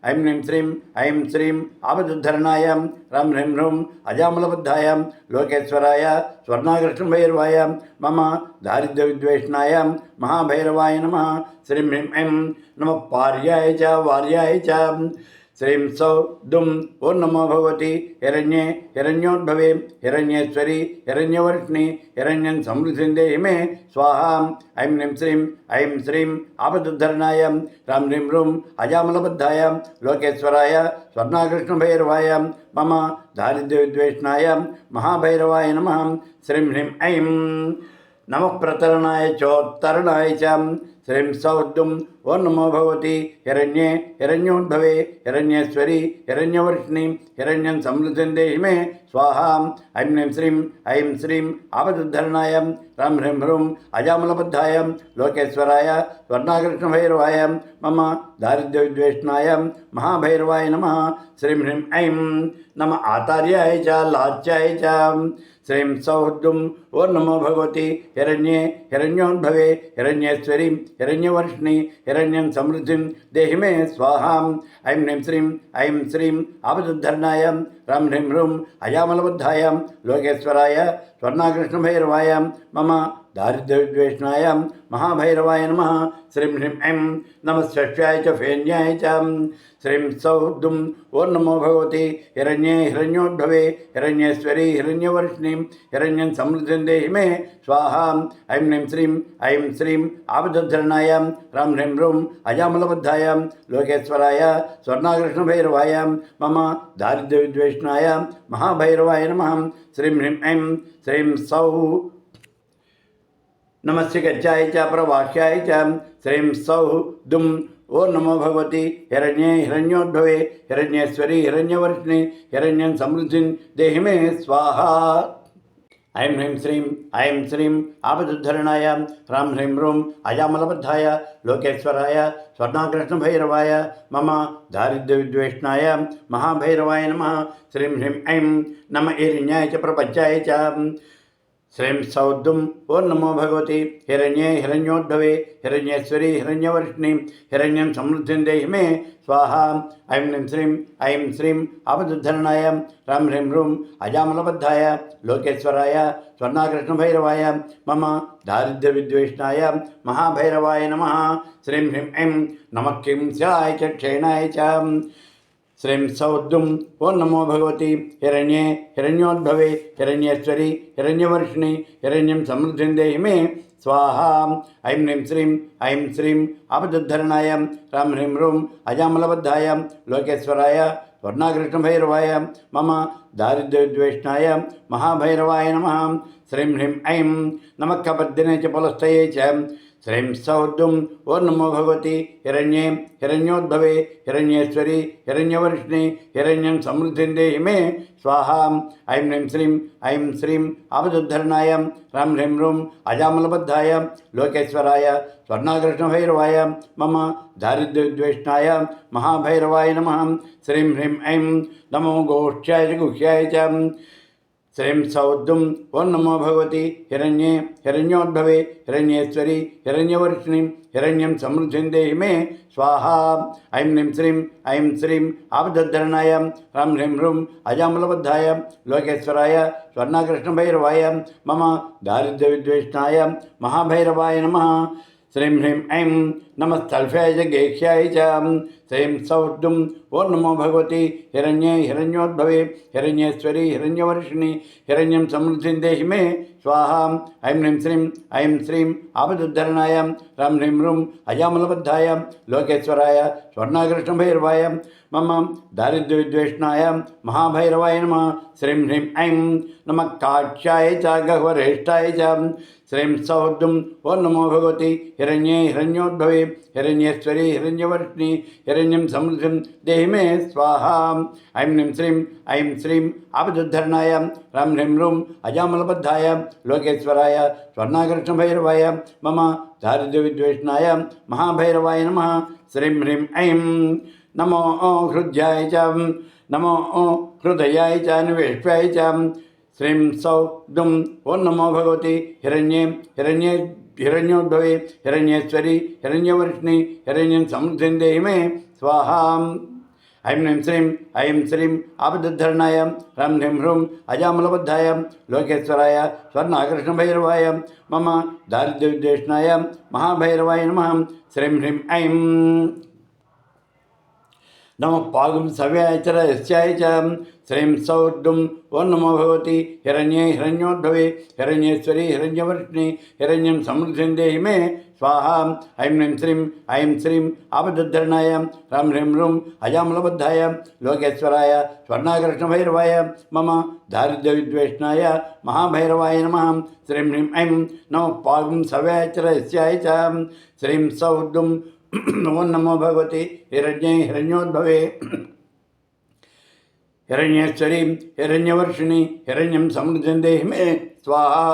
ऐं श्रीं आपदुद्धरणाय ह्रां ह्रीं ह्रूं अजामलबद्धाय लोकेश्वराय स्वर्णाकृष्णभैरवाय मम दारिद्र्यद्वेषणाय महाभैरवाय नमः। श्रीं ह्रीं ऐं नमः पार्याय च वार्याय च। श्रीं सौद्दुम ओं नमो भगवती हिरण्ये हिरण्योद्भवे हिरण्येश्वरी हिरण्यवर्षिणी हिरण्यं समृद्धिं देहि मे स्वाहा। ऐं श्रीं आपदुद्धरणाय ह्रां ह्रीं ह्रूं अजामलबद्धाय लोकेश्वराय स्वर्णाकृष्णभैरवाय मम दारिद्र्यद्वेषणाय महाभैरवाय नमः। श्रीं ह्रीं ऐं नमः प्रतरणाय चोत्तरणाय च। श्रीं सौद्दुम ओं नमो भगवती हिरण्ये हिरण्योद्भवे हिरण्येश्वरी हिरण्यवर्षिणी हिरण्यं समृद्धिं देहि मे स्वाहा। ऐं श्रीं आपदुद्धरणाय ह्रां ह्रीं ह्रूं अजामलबद्धाय लोकेश्वराय स्वर्णाकृष्णभैरवाय मम दारिद्र्यद्वेषणाय महाभैरवाय नमः। श्रीं ह्रीं ऐं नमः आचार्याय च लाच्याय च। श्रीं सौद्दुम ओं नमो भगवती हिरण्ये हिरण्योद्भवे हिरण्येश्वरी हिरण्यवर्षिणी हिरण्यं समृद्धिं देहि मे स्वाहा। ऐं श्रीं आपदुद्धरणाय ह्रां ह्रीं ह्रूं अजामलबद्धाय लोकेश्वराय स्वर्णाकृष्णभैरवाय मम दारिद्र्यद्वेषणाय महाभैरवाय नमः। श्रीं ह्रीं ऐं नमः षष्ठ्याय च फेन्याय च। श्रीं सौद्दुम ओं नमो भगवती हिरण्ये हिरण्योद्भवे हिरण्येश्वरी हिरण्यवर्षिणी हिरण्यं समृद्धिं देहि मे स्वाहा। ऐं श्रीं आपदुद्धरणाय ह्रां ह्रीं ह्रूं अजामलबद्धाय लोकेश्वराय स्वर्णाकृष्णभैरवाय मम दारिद्र्यद्वेषणाय महाभैरवाय नमः। श्रीं ह्रीं ऐं श्रीं सौः नमस्य गच्छाय च प्रवाह्याय च। श्रीं सौद्दुम ओं नमो भगवती हिरण्ये हिरण्योद्भवे हिरण्येश्वरी हिरण्यवर्षिणी हिरण्यं समृद्धिं देहि मे स्वाहा। ऐं श्रीं आपदुद्धरणाय ह्रां ह्रीं ह्रूं अजामलबद्धाय लोकेश्वराय स्वर्णाकृष्णभैरवाय मम दारिद्र्यद्वेषणाय महाभैरवाय नमः। श्रीं ह्रीं ऐं नमः ईरिण्याय च प्रपञ्चाय च। श्रीं सौद्दुं ओं नमो भगवती हिरण्ये हिरण्योद्भवे हिरण्येश्वरी हिरण्यवर्षिणी हिरण्यं समृद्धिं देहि मे स्वाहा। ऐं श्रीं आपदुद्धरणाय ह्रां ह्रीं रूं अजामलबद्धाय लोकेश्वराय स्वर्णाकृष्णभैरवाय मम दारिद्र्यविद्वेषणाय महाभैरवाय नमः। श्रीं ह्रीं ऐं नमः किंस्याय च क्षेणाय च। श्रीं सौद्दुं ओं नमो भगवती हिरण्ये हिरण्योद्भवे हिरण्येश्वरी हिरण्यवर्षिणी हिरण्यं समृद्धिं देहि मे स्वाहा। ऐं श्रीं आपदुद्धरणाय ह्रां ह्रीं रूं अजामलबद्धाय लोकेश्वराय स्वर्णाकृष्णभैरवाय मम दारिद्र्यविद्वेषणाय महाभैरवाय नमः। श्रीं ह्रीं ऐं नमः कपर्दिने च पुलस्तये च। श्रीं सौद्दुं ओं नमो भगवती हिरण्ये हिरण्योद्भवे हिरण्येश्वरी हिरण्यवर्षिणी हिरण्यं समृद्धिं देहि मे स्वाहा। ऐं श्रीं आपदुद्धरणाय ह्रां ह्रीं रूं अजामलबद्धाय लोकेश्वराय स्वर्णाकृष्णभैरवाय मम दारिद्र्यविद्वेषणाय महाभैरवाय नमः। श्रीं ह्रीं ऐं नमो गोष्ठ्याय गुह्याय च। श्रीं सौद्दुं ओं नमो भगवती हिरण्ये हिरण्योद्भवे हिरण्येश्वरी हिरण्यवर्षिणी हिरण्यं समृद्धिं देहि मे स्वाहा। ऐं श्रीं आपदुद्धरणाय ह्रां ह्रीं रूं अजामलबद्धाय लोकेश्वराय स्वर्णाकृष्णभैरवाय मम दारिद्र्यविद्वेषणाय महाभैरवाय नमः। श्रीं ह्रीं ऐं नमः स्थल्भ्याय च गेह्याय च। श्रीं सौद्दुं ओं नमो भगवती हिरण्ये हिरण्योद्भवे हिरण्येश्वरी हिरण्यवर्षिणी हिरण्यं समृद्धिं देहि मे स्वाहा। ऐं श्रीं आपदुद्धरणाय ह्रां ह्रीं रूं अजामलबद्धाय लोकेश्वराय स्वर्णाकृष्णभैरवाय मम दारिद्र्यविद्वेषणाय महाभैरवाय नमः। श्रीं ह्रीं ऐं नमः काक्ष्याय च गह्वरेष्ठाय च। श्रीं सौद्दुं ओं नमो भगवती हिरण्ये हिरण्योद्भवे हिरण्येश्वरी हिरण्यवर्षिणी हिरण्यं समृद्धिं देहि मे स्वाहा। ऐं श्रीं आपदुद्धरणाय ह्रां ह्रीं रूं अजामलबद्धाय लोकेश्वराय स्वर्णाकृष्णभैरवाय मम दारिद्र्यविद्वेषणाय महाभैरवाय नमः। श्रीं ह्रीं ऐं नमो हृद्याय च नमो हृदयाय च निवेश्याय च। श्रीं सौद्दुं ओं नमो भगवती हिरण्ये हिरण्योद्भवे हिरण्येश्वरी हिरण्यवर्षिणी हिरण्यं समृद्धिं देहि मे स्वाहा। ऐं श्रीं आपदुद्धरणाय ह्रां ह्रीं रूं अजामलबद्धाय लोकेश्वराय स्वर्णाकृष्णभैरवाय मम दारिद्र्यविद्वेषणाय महाभैरवाय नमः। श्रीं ह्रीं ऐं नमः पागुं सव्याय च रहस्याय च। श्रीं सौद्दुं ओं नमो भगवती हिरण्ये हिरण्योद्भवे हिरण्येश्वरी हिरण्यवर्षिणी हिरण्यं समृद्धिं देहि मे स्वाहा। ऐं श्रीं आपदुद्धरणाय ह्रां ह्रीं रूं अजामलबद्धाय लोकेश्वराय स्वर्णाकृष्णभैरवाय मम दारिद्र्यविद्वेषणाय महाभैरवाय नमः। श्रीं ह्रीं ऐं नमः पागुं सव्याय च रहस्याय च। श्रीं सौद्दुं ओं नमो भगवती हिरण्ये हिरण्योद्भवे हिरण्येश्वरी हिरण्यवर्षिणी हिरण्यं समृद्धिं देहि मे स्वाहा।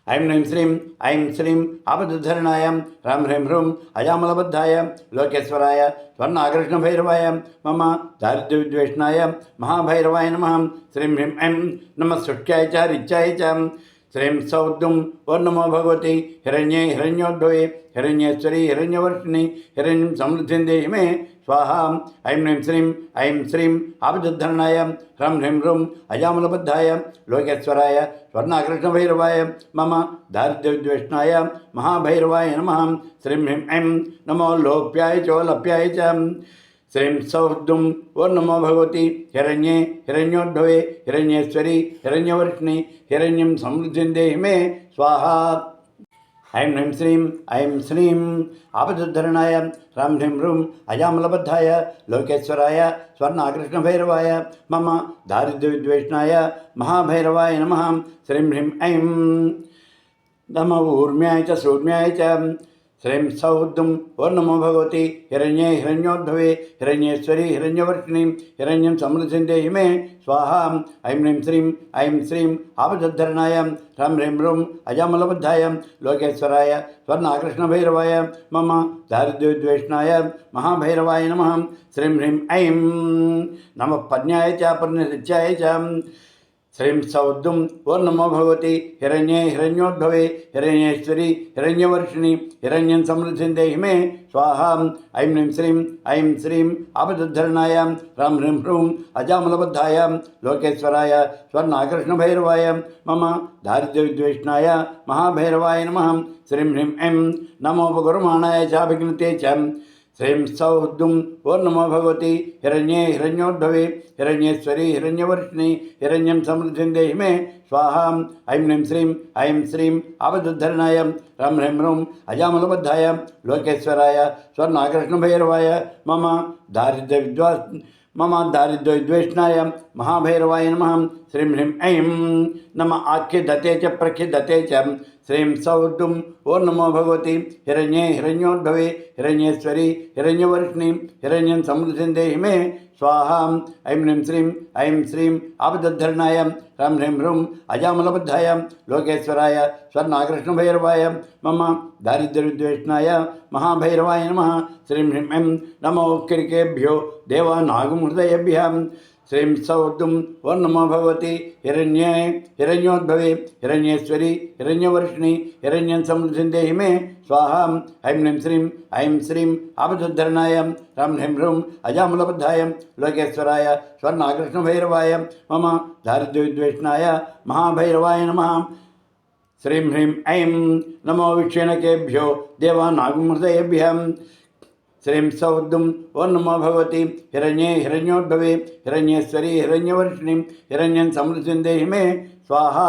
ऐं श्रीं आपदुद्धरणाय ह्रां ह्रीं रूं अजामलबद्धाय लोकेश्वराय स्वर्णाकृष्णभैरवाय मम दारिद्र्यविद्वेषणाय महाभैरवाय नमः। श्रीं ह्रीं ऐं नमः शुक्याय च ऋचाय च। श्रीं सौद्दुं ओं नमो भगवती हिरण्ये हिरण्योद्भवे हिरण्येश्वरी हिरण्यवर्षिणी हिरण्यं समृद्धिं देहि मे स्वाहा। ऐं श्रीं आपदुद्धरणाय ह्रां ह्रीं रूं अजामलबद्धाय लोकेश्वराय स्वर्णाकृष्णभैरवाय मम दारिद्र्यविद्वेषणाय महाभैरवाय नमः। श्रीं ह्रीं ऐं नमो लोप्याय चोलप्याय च। श्रीं सौद्दुं ओं नमो भगवती हिरण्ये हिरण्योद्भवे हिरण्येश्वरी हिरण्यवर्षिणी हिरण्यं समृद्धिं देहि मे स्वाहा। ऐं श्रीं आपदुद्धरणाय ह्रां ह्रीं रूं अजामलबद्धाय लोकेश्वराय स्वर्णाकृष्णभैरवाय मम दारिद्र्यविद्वेषणाय महाभैरवाय नमः। श्रीं ह्रीं ऐं नमः ऊर्म्याय च शूर्म्याय च। श्रीं सौद्दुं ओं नमो भगवती हिरण्ये हिरण्योद्भवे हिरण्येश्वरी हिरण्यवर्षिणी हिरण्यं समृद्धिं देहि मे स्वाहा। ऐं श्रीं आपदुद्धरणाय ह्रां ह्रीं रूं अजामलबद्धाय लोकेश्वराय स्वर्णाकृष्णभैरवाय मम दारिद्र्यविद्वेषणाय महाभैरवाय नमः। श्रीं ह्रीं ऐं नमः पद्याय च पूर्णरिच्याय च। श्रीं सौद्दुं वो नमो भगवती हिरण्ये हिरण्योद्भवे हिरण्येश्वरी हिरण्यवर्षिणी हिरण्यं समृद्धिं देहि मे स्वाहा ऐं ह्रीं श्रीं आपदुद्धरणाय ह्रां ह्रीं ह्रूं अजामलबद्धाय लोकेश्वराय स्वर्णाकृष्णभैरवाय मम दारिद्र्यविद्वेषणाय महाभैरवाय नमः श्रीं ह्रीं ऐं नमोपगुरुमाणाय चाभिघ्नते च श्रीं सौद्दुं वो नमो भगवती हिरण्ये हिरण्योद्भवे हिरण्येश्वरी हिरण्यवर्षिणी हिरण्यं समृद्धिं देहि मे स्वाहा ऐं श्रीं आपदुद्धरणाय ह्रां ह्रीं ह्रूं अजामलबद्धाय लोकेश्वराय स्वर्णाकृष्णभैरवाय मम दारिद्र्यविद्वेषणाय महाभैरवाय नमः श्रीं ह्रीं ऐं नम आख्यदते च प्रख्यदते च श्रीं सौद्दुं वो नमो भगवती हिरण्ये हिरण्योद्भवे हिरण्येश्वरी हिरण्यवर्षिणी हिरण्यं समृद्धिं देहि मे स्वाहा ऐं श्रीं आपदुद्धरणाय ह्रां ह्रीं ह्रूं अजामलबद्धाय लोकेश्वराय स्वर्णाकृष्णभैरवाय मम दारिद्र्यविद्वेषणाय महाभैरवाय नमः श्रीं ह्रीं ऐं नमो किरिकेभ्यो देवानागमहृदयेभ्यः श्रीं सौद्दुं वो नमो भगवती हिरण्ये हिरण्योद्भवे हिरण्येश्वरी हिरण्यवर्षिणी हिरण्यं समृद्धिं देहि मे स्वाहा ऐं श्रीं आपदुद्धरणाय ह्रां ह्रीं ह्रूं अजामलबद्धाय लोकेश्वराय स्वर्णाकृष्णभैरवाय मम दारिद्र्यविद्वेषणाय महाभैरवाय नमः श्रीं ह्रीं ऐं नमो विक्षेणकेभ्यो देवानागमहृदयेभ्यः श्रीं सौद्दुं वो नमो भगवती हिरण्ये हिरण्योद्भवे हिरण्येश्वरी हिरण्यवर्षिणी हिरण्यं समृद्धिं देहि मे स्वाहा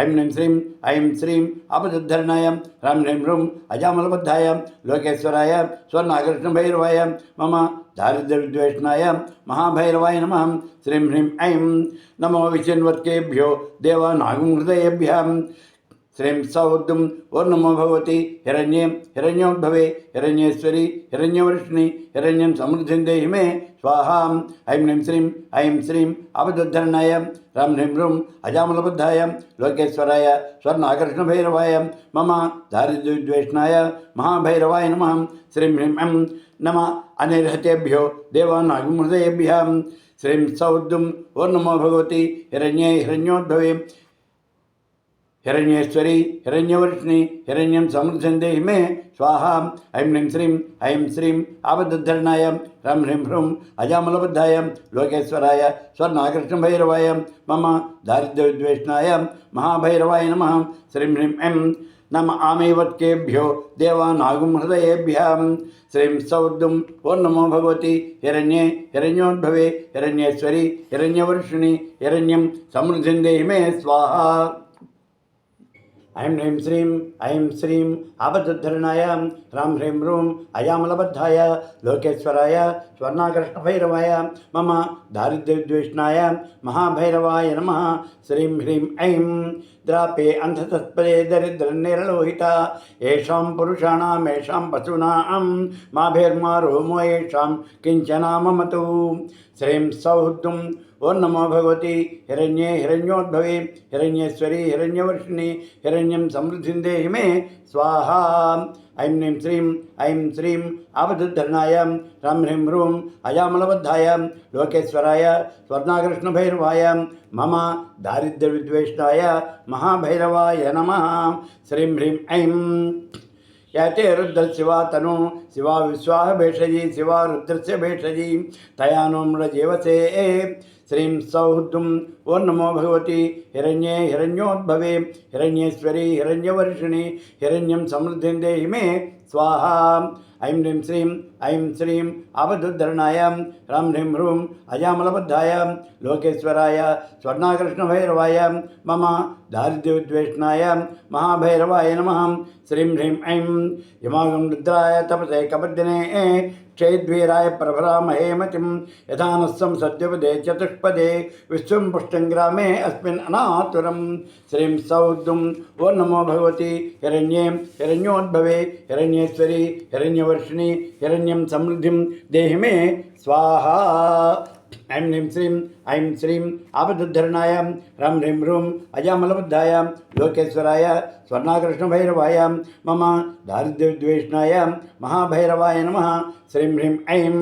ऐं श्रीं आपदुद्धरणाय ह्रां ह्रीं ह्रूं अजामलबद्धाय लोकेश्वराय स्वर्णाकृष्णभैरवाय मम दारिद्र्यविद्वेषणाय महाभैरवाय नमः श्रीं ह्रीं ऐं नमो विचिन्वत्केभ्यो देवानागमहृदयेभ्यः श्रीं सौद्दुं वो नमो भगवती हिरण्ये हिरण्योद्भवे हिरण्येश्वरी हिरण्यवर्षिणी हिरण्यं समृद्धिं देहि मे स्वाहा ऐं श्रीं आपदुद्धरणाय ह्रां ह्रीं ह्रूं अजामलबद्धाय लोकेश्वराय स्वर्णाकृष्णभैरवाय मम दारिद्र्यविद्वेषणाय महाभैरवाय नमः श्रीं ह्रीं ऐं नम अनिर्हतेभ्यो देवानागमहृदयेभ्यः श्रीं सौद्दुं वो नमो भगवती हिरण्ये हिरण्योद्भवे हिरण्येश्वरी हिरण्यवर्षिणी हिरण्यं समृद्धिं देहि मे स्वाहा ऐं श्रीं आपदुद्धरणाय ह्रां ह्रीं ह्रूं अजामलबद्धाय लोकेश्वराय स्वर्णाकृष्णभैरवाय मम दारिद्र्यविद्वेषणाय महाभैरवाय नमः श्रीं ह्रीं ऐं नम आमेवत्केभ्यो देवानागमहृदयेभ्यः श्रीं सौद्दुं वो नमो भगवती हिरण्ये हिरण्योद्भवे हिरण्येश्वरी हिरण्यवर्षिणी हिरण्यं समृद्धिं देहि मे स्वाहा ऐं श्रीं आपदुद्धरणाय ह्रां ह्रीं ह्रूं अजामलबद्धाय लोकेश्वराय स्वर्णाकृष्णभैरवाय मम दारिद्र्यविद्वेषणाय महाभैरवाय नमः श्रीं ह्रीं ऐं द्रापे अन्धतत्पदे दरिद्रनिर्लोहिता येषां पुरुषाणाम् येषां पशूनां माभेर्मा रोमो येषां किञ्चना ममतु श्रीं सौद्दुं वो नमो भगवती हिरण्ये हिरण्योद्भवे हिरण्येश्वरी हिरण्यवर्षिणी हिरण्यं समृद्धिं देहि मे स्वाहा ऐं श्रीं आपदुद्धरणाय ह्रां ह्रीं ह्रूं अजामलबद्धाय लोकेश्वराय स्वर्णाकृष्णभैरवाय मम दारिद्र्यविद्वेषणाय महाभैरवाय नमः श्रीं ह्रीं ऐं याते रुद्रशिवा तनु शिवा विश्वाह भेषजी शिवा रुद्रस्य भेषजी तया नो मृजीवसे श्रीं सौद्दुं वो नमो भगवती हिरण्ये हिरण्योद्भवे हिरण्येश्वरी हिरण्यवर्षिणी हिरण्यं समृद्धिं देहि मे स्वाहा ऐं श्रीं आपदुद्धरणाय ह्रां ह्रीं ह्रूं अजामलबद्धाय लोकेश्वराय स्वर्णाकृष्णभैरवाय मम दारिद्र्यविद्वेषणाय महाभैरवाय नमः श्रीं ह्रीं ऐं यमागं रुद्राय तपसे कपद्दिने क्षेद्वीराय प्रभरामहे मतिं यथा नस्सं सद्यपदे चतुष्पदे विश्वं पुष्टं ग्रामे अस्मिन् अनातुरं श्रीं सौद्दुं वो नमो भगवती हिरण्ये हिरण्योद्भवे हिरण्येश्वरी हिरण्यवर्षिणी हिरण्यं समृद्धिं देहि मे स्वाहा ऐं श्रीं आपदुद्धरणाय ह्रां ह्रीं ह्रूं अजामलबद्धाय लोकेश्वराय स्वर्णाकृष्णभैरवाय मम दारिद्र्यविद्वेषणाय महाभैरवाय नमः श्रीं ह्रीं ऐं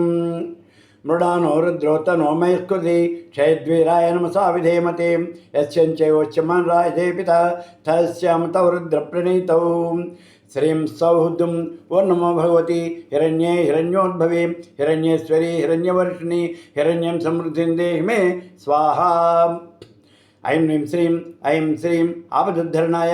मृडानो रुद्रोतनो मयस्कृति क्षयद्वीराय नमसा विधेमते यस्यञ्चैवोच्यमान् रायते पिता तस्यां तव रुद्रप्रणीतौ श्रीं सौहृदुं वो नमो भगवती हिरण्ये हिरण्योद्भवे हिरण्येश्वरी हिरण्यवर्षिणि हिरण्यं समृद्धिं देहि मे स्वाहा ऐं श्रीं आपदुद्धरणाय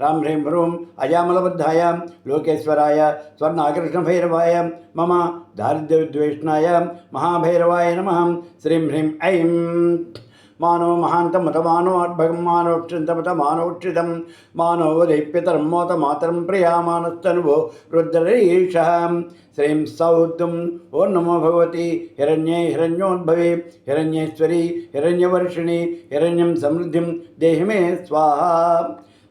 रां ह्रीं ह्रूं अजामलबद्धाय लोकेश्वराय स्वर्णाकृष्णभैरवाय मम दारिद्र्यविद्वेषणाय महाभैरवाय नमः श्रीं ह्रीं ऐं मानो महान्तमतमानो अर्भगं मानोक्षन्तमतमानोक्षितं मानो वदैप्यतरं मोतमातरं प्रियामानस्तनुवो रुद्ररीशः श्रीं सौद्दुं ओ नमो भगवती हिरण्ये हिरण्योद्भवे हिरण्येश्वरी हिरण्यवर्षिणि हिरण्यं समृद्धिं देहि मे स्वाहा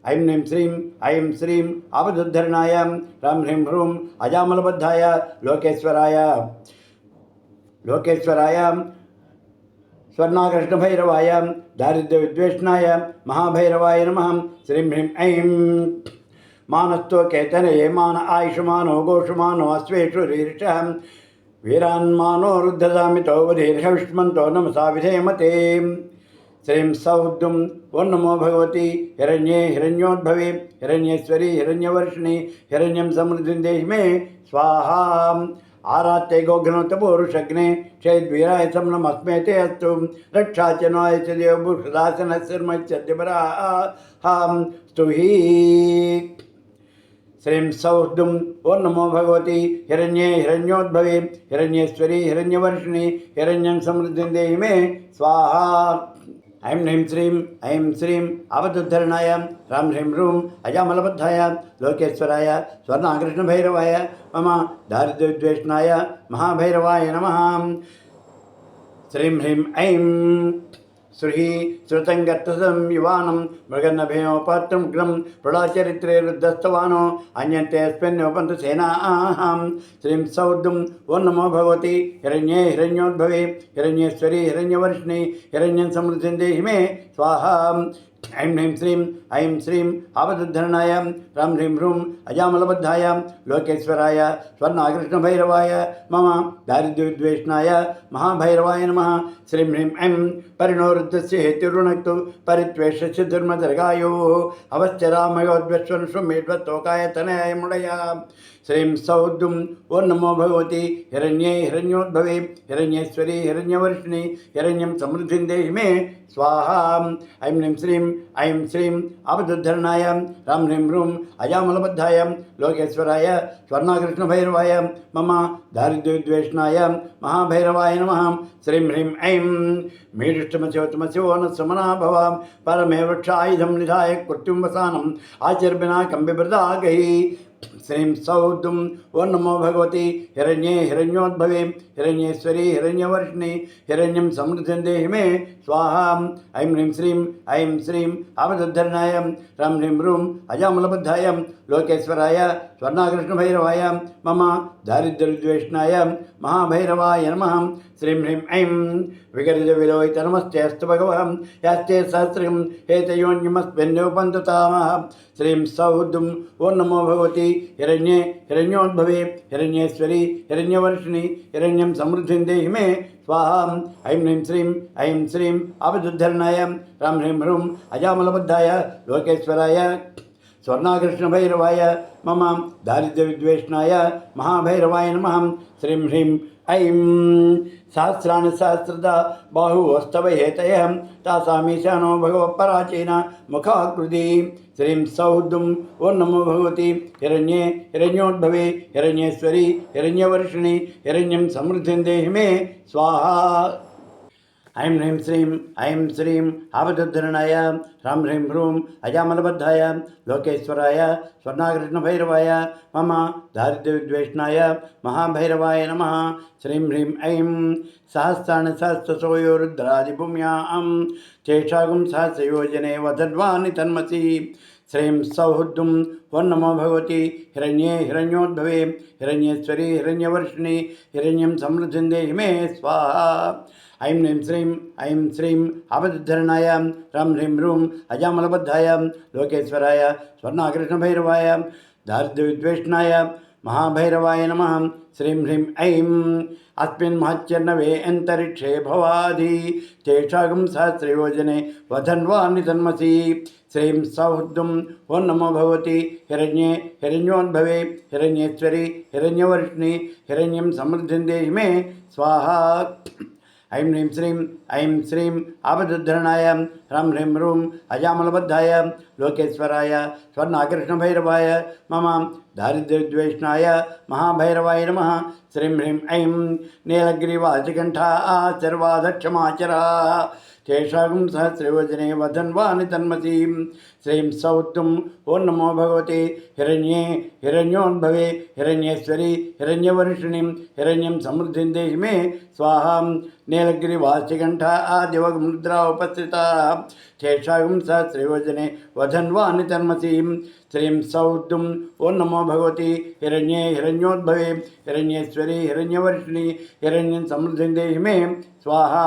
ऐं श्रीं आपदुद्धरणाय रां ह्रीं ह्रूं अजामलबद्धाय लोकेश्वराय स्वर्णाकृष्णभैरवाय दारिद्र्यविद्वेषणाय महाभैरवाय नमः श्रीं ह्रीं ऐं मानस्तो केतनये मान आयुष्मानो गोषुमानो अश्वेषु रीर्षः वीरान्मानो रुद्धदामितो वधीर्षविष्मन्तो नमसा विधेमते श्रीं सौद्दुं वो नमो भगवती हिरण्ये हिरण्योद्भवे हिरण्येश्वरी हिरण्यवर्षिणि हिरण्यं समृद्धिं देहि मे स्वाहा आरात्य गोघ्नोतपूरुषग्ने चैद्वीराय समनमस्मेते अस्तु रक्षा च नाय च देवभूषदासनस्यर्मच्यद्यपराहां स्तुहि श्रीं सौहृदुं ओ नमो भगवती हिरण्ये हिरण्योद्भवे हिरण्येश्वरी हिरण्यवर्षिणि हिरण्यं समृद्धिं देहि मे स्वाहा ऐं श्रीं आपदुद्धरणाय रां ह्रीं ह्रूं अजामलबद्धाय लोकेश्वराय स्वर्णाकृष्णभैरवाय मम दारिद्र्यविद्वेषणाय महाभैरवाय नमः श्रीं ह्रीं ऐं श्रुहि श्रुतङ्गत्तसं युवानं मृगन्नभेयोपात्रं ग्रं प्रौढाचरित्रे रुद्धस्तवानो अन्यन्ते अस्मिन्नोपन्तु सेनाः श्रीं सौद्दुं वो नमो भगवती हिरण्ये हिरण्योद्भवे हिरण्येश्वरी हिरण्यवर्षिणि हिरण्यं समृद्धिं देहि मे स्वाहा ऐं श्रीं आपदुद्धरणाय रां ह्रीं ह्रूं अजामलबद्धाय लोकेश्वराय स्वर्णाकृष्णभैरवाय मम दारिद्र्यविद्वेषणाय महाभैरवाय नमः श्रीं ह्रीं ऐं परिणोरुद्धस्य हेतुरुणक्तु परित्वेषस्य दुर्मदर्गायोः अवस्थरामयोद्वस्वनुषुमेड्वत्तोकाय तनयाय मुडया श्रीं सौद्दुं वो नमो भगवती हिरण्ये हिरण्योद्भवे हिरण्येश्वरी हिरण्यवर्षिणि हिरण्यं समृद्धिं देहि मे स्वाहा ऐं श्रीं आपदुद्धरणाय रां ह्रीं ह्रूं अजामलबद्धाय लोकेश्वराय स्वर्णाकृष्णभैरवाय मम दारिद्र्यविद्वेषणाय महाभैरवाय नमः श्रीं ह्रीं ऐं मीडुष्टमस्योत्तमस्यो न समना भव परमे वृक्षायुधं निधाय कृत्युं वसानम् आचर्बिना कम्बिभृदागैः श्रीं सौद्दुं वो नमो भगवती हिरण्ये हिरण्योद्भवे हिरण्येश्वरी हिरण्यवर्षिणि हिरण्यं समृद्धिं देहि मे स्वाहा ऐं श्रीं आपदुद्धरणाय रां ह्रीं ह्रूं अजामलबद्धाय लोकेश्वराय स्वर्णाकृष्णभैरवाय मम दारिद्र्यविद्वेषणाय महाभैरवाय नमः श्रीं ह्रीं ऐं विगर्जविलोहित नमस्ते अस्तु भगवहं यास्ते सहस्रं हेतयोन्यमस्मिन्नोपन्तु तामः श्रीं सौहृदुं वो नमो भगवती हिरण्ये हिरण्योद्भवे हिरण्येश्वरी हिरण्यवर्षिणि हिरण्यं समृद्धिं देहि मे स्वाहा ऐं श्रीं आपदुद्धरणाय रां ह्रीं ह्रूं अजामलबद्धाय लोकेश्वराय स्वर्णाकृष्णभैरवाय मम दारिद्र्यविद्वेषणाय महाभैरवाय नमः श्रीं ह्रीं ऐं सहस्राणि सहस्रदा बाहुस्तव हेतयः तासामीशानो भगवत्पराचीन मुखाकृति श्रीं सौहृदुं वो नमो भगवती हिरण्ये हिरण्योद्भवे हिरण्येश्वरी हिरण्यवर्षिणि हिरण्यं समृद्धिं देहि मे स्वाहा ऐं श्रीं आपदुद्धरणाय रां ह्रीं ह्रूं अजामलबद्धाय लोकेश्वराय स्वर्णाकृष्णभैरवाय मम दारिद्र्यविद्वेषणाय महाभैरवाय नमः श्रीं ह्रीं ऐं सहस्राणि सहस्रशोयो रुद्रादिभूम्यां चेषागुं सहस्रयोजने वदद्वानि तन्मसि श्रीं सौहृदुं वो नमो भगवती हिरण्ये हिरण्योद्भवे हिरण्येश्वरी हिरण्यवर्षिणि हिरण्यं समृद्धिं देहि मे स्वाहा ऐं श्रीं आपदुद्धरणाय रां ह्रीं ह्रूं अजामलबद्धाय लोकेश्वराय स्वर्णाकृष्णभैरवाय दारिद्र्यविद्वेषणाय महाभैरवाय नमः श्रीं ह्रीं ऐं अस्मिन् महच्चर्णवे अन्तरिक्षे भवादि तेषागं सहस्रयोजने वधन्वानि तन्मसि श्रीं सौद्दुं ओं नमो भगवति हिरण्ये हिरण्योद्भवे हिरण्येश्वरी हिरण्यवर्षिणि हिरण्यं समृद्धिं देहि मे स्वाहा ऐं ह्रीं श्रीं आपदुद्धरणाय ह्रां ह्रीं रूं अजामलबद्धाय लोकेश्वराय स्वर्णाकृष्णभैरवाय मम दारिद्र्यद्वेषणाय महाभैरवाय नमः श्रीं ह्रीं ऐं नीलग्रीवाचिकण्ठा आचर्वादक्षमाचरा तेषागं सहस्रयोजने वधन्वानि तन्मसीं श्रीं सौत्तुं ओं नमो भगवते हिरण्ये हिरण्योद्भवे हिरण्येश्वरी हिरण्यवर्षिणीं हिरण्यं समृद्धिं देहि मे स्वाहा नीलगिरिवासिकण्ठा आदिवमुद्रा उपस्थिता तेषागं सहस्रयोजने वधन्वानि तन्मसीं श्रीं सौद्दुं ओं नमो भगवति हिरण्ये हिरण्योद्भवे हिरण्येश्वरी हिरण्यवर्षिणि हिरण्यं समृद्धिं देहि मे स्वाहा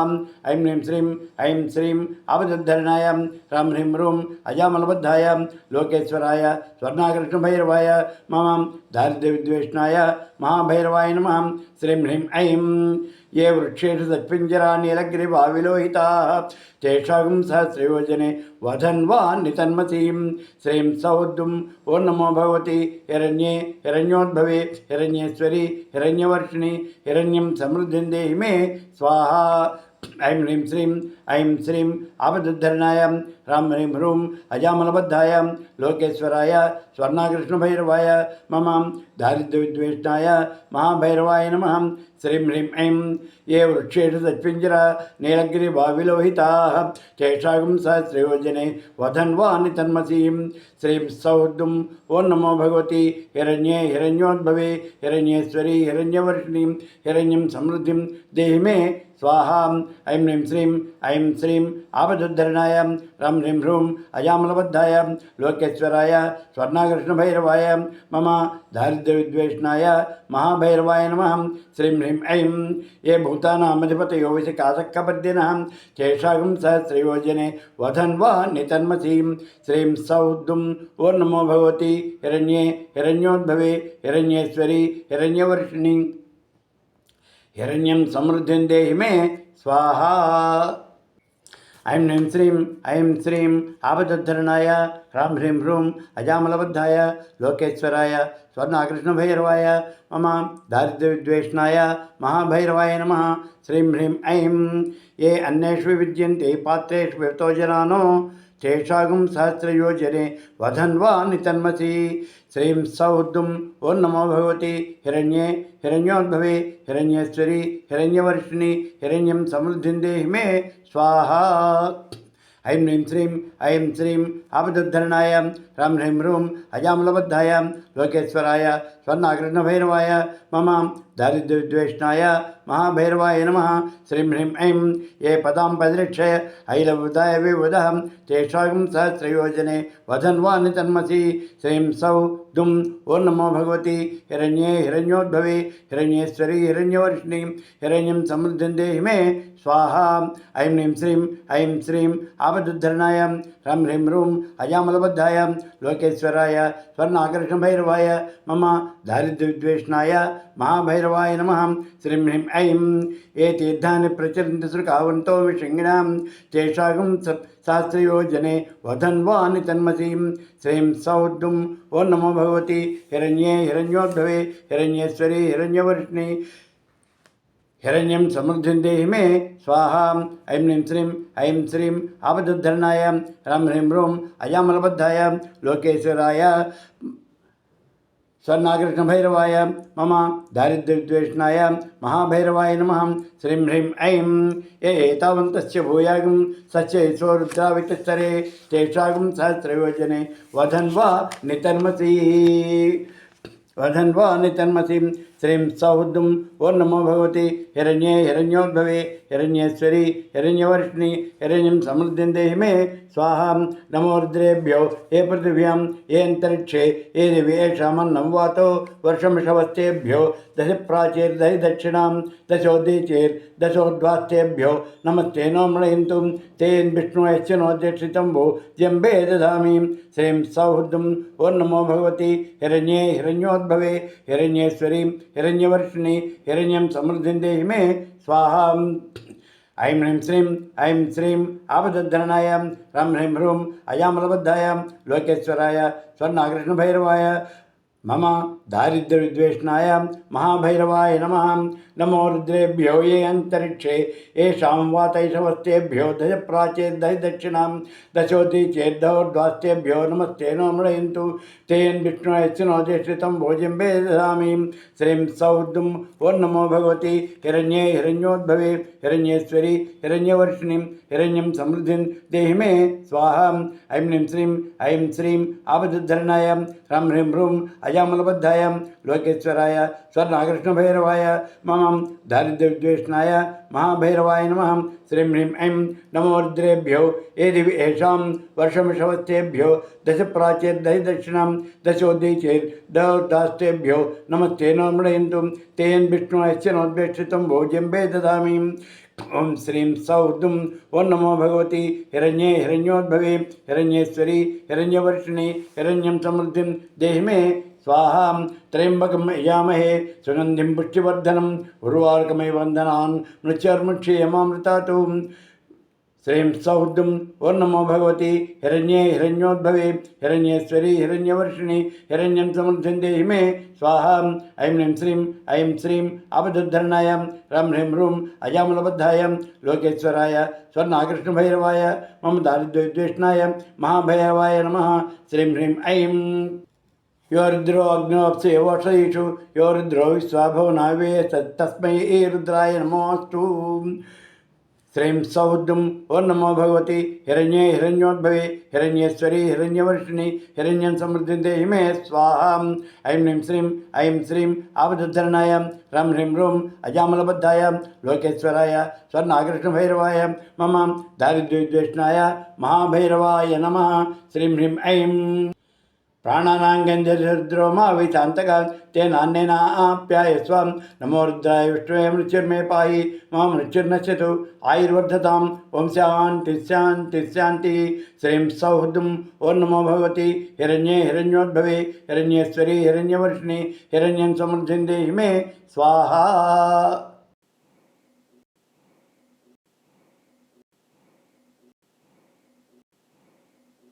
ऐं श्रीं आपदुद्धरणाय ह्रां ह्रीं रूं अजामलबद्धाय लोकेश्वराय स्वर्णाकृष्णभैरवाय मम दारिद्र्यविद्वेषणाय महाभैरवाय नमः श्रीं ह्रीं ऐं ये वृक्षेषु सत्पिञ्जरा नीलगिरिभाविलोहिताः तेषागं सहस्रयोजने वधन्वानि तन्मसीं श्रीं सौद्दुं ओं नमो भगवति हिरण्ये हिरण्योद्भवे हिरण्येश्वरी हिरण्यवर्षिणि हिरण्यं समृद्धिं देहि मे स्वाहा ऐं श्रीं आपदुद्धरणाय ह्रां ह्रीं रूं अजामलबद्धाय लोकेश्वराय स्वर्णाकृष्णभैरवाय मम दारिद्र्यविद्वेषणाय महाभैरवाय नमः श्रीं ह्रीं ऐं ये वृक्षेषु सत्पिञ्जरा नीलगिरिभाविलोहिताः तेषागं सहस्रयोजने वधन्वानि तन्मसीं श्रीं सौद्दुं ओं नमो भगवति हिरण्ये हिरण्योद्भवे हिरण्येश्वरी हिरण्यवर्षिणीं हिरण्यं समृद्धिं देहि मे स्वाहा ऐं श्रीं आपदुद्धरणाय ह्रां ह्रीं रूं अजामलबद्धाय लोकेश्वराय स्वर्णाकृष्णभैरवाय मम दारिद्र्यविद्वेषणाय महाभैरवाय नमः श्रीं ह्रीं ऐं ये भूतानामधिपतयो विशकासक्कपद्यनः तेषागं सहस्रयोजने वधन्वानि तन्मसीं श्रीं सौद्दुं ओं नमो भगवति हिरण्ये हिरण्योद्भवे हिरण्येश्वरी हिरण्यवर्षिणि हिरण्यं समृद्धिं देहि मे स्वाहा ऐं श्रीं आपदुद्धरणाय ह्रां ह्रीं रूं अजामलबद्धाय लोकेश्वराय स्वर्णाकृष्णभैरवाय मम दारिद्र्यविद्वेषणाय महाभैरवाय नमः श्रीं ह्रीं ऐं ये अन्येषु विद्यन्ते पात्रेषु वितो जनानो तेषागं सहस्रयोजने वधन्वानि तन्मसि श्रीं सौद्दुं ओं नमो भगवति हिरण्ये हिरण्योद्भवे हिरण्येश्वरी हिरण्यवर्षिणि हिरण्यं समृद्धिं देहि मे स्वाहा ऐं श्रीं आपदुद्धरणाय ह्रां ह्रीं रूं अजामलबद्धाय लोकेश्वराय स्वर्णाकृष्णभैरवाय मम दारिद्र्यविद्वेषणाय महाभैरवाय नमः श्रीं ह्रीं ऐं ये पदां परिरक्षय ऐलवुदाय विबुधः तेषागं सहस्रयोजने वधन्वानि तन्मसि श्रीं सौद्दुं ओं नमो भगवति हिरण्ये हिरण्योद्भवे हिरण्येश्वरी हिरण्यवर्षिणि हिरण्यं समृद्धिं देहि मे स्वाहा ऐं श्रीं आपदुद्धरणाय ह्रां ह्रीं रूं अजामलबद्धाय लोकेश्वराय स्वर्णाकृष्णभैरवाय मम दारिद्र्यविद्वेषणाय महाभैरवाय नमः श्रीं ह्रीं ऐं ये तीर्थानि प्रचरन्ति श्रुकावन्तो विशृङ्गिणां तेषागं सहस्रयोजने वधन्वानि तन्मसीं श्रीं सौद्दुं ओं नमो भगवति हिरण्ये हिरण्योद्भवे हिरण्येश्वरी हिरण्यवर्षिणि हिरण्यं समृद्धिं देहि मे स्वाहा ऐं श्रीं आपदुद्धरणाय ह्रां ह्रीं रूं अजामलबद्धाय लोकेश्वराय स्वर्णाकृष्णभैरवाय मम दारिद्र्यविद्वेषणाय महाभैरवाय नमः श्रीं ह्रीं ऐं ये एतावन्तस्य भूयागं सस्यैषो रुद्रावितस्तरे तेषागं सहस्रयोजने वधन्वानि तन्मसीं श्रीं सौद्दुं ओं नमो भगवति हिरण्ये हिरण्योद्भवे हिरण्येश्वरी हिरण्यवर्षिणि हिरण्यं समृद्धिं देहि मे स्वाहा नमो रुद्रेभ्यो ये पृथिव्यां ये अन्तरिक्षे ये दिवि येषामन्नं वातो वर्षमिषवस्तेभ्यो दश प्राचीर्दशि दक्षिणां दशोद्वास्तेभ्यो नमस्ते नो मृणयन्तु तेन विष्णुश्च नोद्यक्षितं वो जम्बे ददामि श्रीं सौद्दुं ओं नमो भगवति हिरण्ये हिरण्योद्भवे हिरण्योद्भवे हिरण्येश्वरीं हिरण्यवर्षिणी हिरण्यं समृद्धिं देहि मे स्वाहा ऐं ह्रीं श्रीं आपदद्धरणाय रं ह्रीं ह्रूं अयामलबद्धाय लोकेश्वराय स्वर्णाकृष्णभैरवाय मम दारिद्र्यविद्वेषणाय महाभैरवाय नमः। नमो रुद्रेभ्यो ये अंतरिक्षे येषां वातैषवस्तेभ्यो दश प्राचेत् दश दक्षिणां दशोति चेद्दौर्ध्वास्तेभ्यो नमस्ते नमरयन्तु तेन विष्णुश्चिनो ज्येष्ठितं भोजं ददामि। श्रीं सौद्दुं ओं नमो भगवती हिरण्ये हिरण्योद्भवे हिरण्येश्वरी हिरण्यवर्षिणीं हिरण्यं समृद्धिं देहि मे स्वाहा। ऐं श्रीं आपदद्धरणाय रं ह्रीं ह्रूं अजामलबद्धाय लोकेश्वराय स्वर्णाकृष्णभैरवाय मम दारिद्र्यविद्वेषणाय महाभैरवाय नमः। श्रीं ह्रीं ऐं नमो रुद्रेभ्यो ये दिवि येषां वर्षमिषवस्तेभ्यो दश प्राचेत् दश दक्षिणां दशोदीचेत् दौर्धास्तेभ्यो नमस्ते नमृयन्तु तेन विष्णुश्चिनोद्वेष्टितं भोज्यं ददामि। ओं श्रीं सौद्दुं ओं नमो भगवती हिरण्ये हिरण्योद्भवे हिरण्येश्वरी हिरण्यवर्षिणी हिरण्यं समृद्धिं देहि मे स्वाहा। त्र्यंबकं यजामहे सुगंधिं पुष्टिवर्धनम् उर्वारुकमिव वन्दनान् मृत्युर्मुक्षीयमामृतात्। श्रीं सौद्दुं ओं नमो भगवती हिरण्ये हिरण्योद्भवे हिरण्येश्वरी हिरण्यवर्षिणी हिरण्यं समृद्धिं देहि मे स्वाहा। ऐं श्रीं आपदद्धरणाय रं ह्रीं ह्रूं अजामलबद्धाय लोकेश्वराय स्वर्णाकृष्णभैरवाय मम दारिद्र्यविद्वेषणाय महाभैरवाय नमः। श्रीं ह्रीं ऐं यो रुद्रो अग्नोऽप्सु वोषयिषु यो रुद्रो विश्वाभवनावे तस्मै रुद्राय नमोऽस्तु। श्रीं सौद्दुं ओं नमो भगवती हिरण्ये हिरण्योद्भवे हिरण्येश्वरी हिरण्यवर्षिणी हिरण्यं समृद्धिं देहि मे स्वाहा। ऐं श्रीं आपदद्धरणाय रं ह्रीं ह्रूं अजामलबद्धाय लोकेश्वराय स्वर्णाकृष्णभैरवाय मम दारिद्र्यविद्वेषणाय महाभैरवाय नमः। श्रीं ह्रीं ऐं प्राणानांगंजरुद्रो मावितांतका तेनान्येनाप्यायस्व। नमो रुद्राय विष्णुवे मृत्युर्मे पाहि मम मृत्युर्नश्यतु आयुर्वर्धतां ओं शान्ति शान्ति शान्तिः। श्रीं सौद्दुं ओं नमो भगवती हिरण्ये हिरण्योद्भवे हिरण्येश्वरी हिरण्यवर्षिणी हिरण्यं समृद्धिं देहि मे स्वाहा।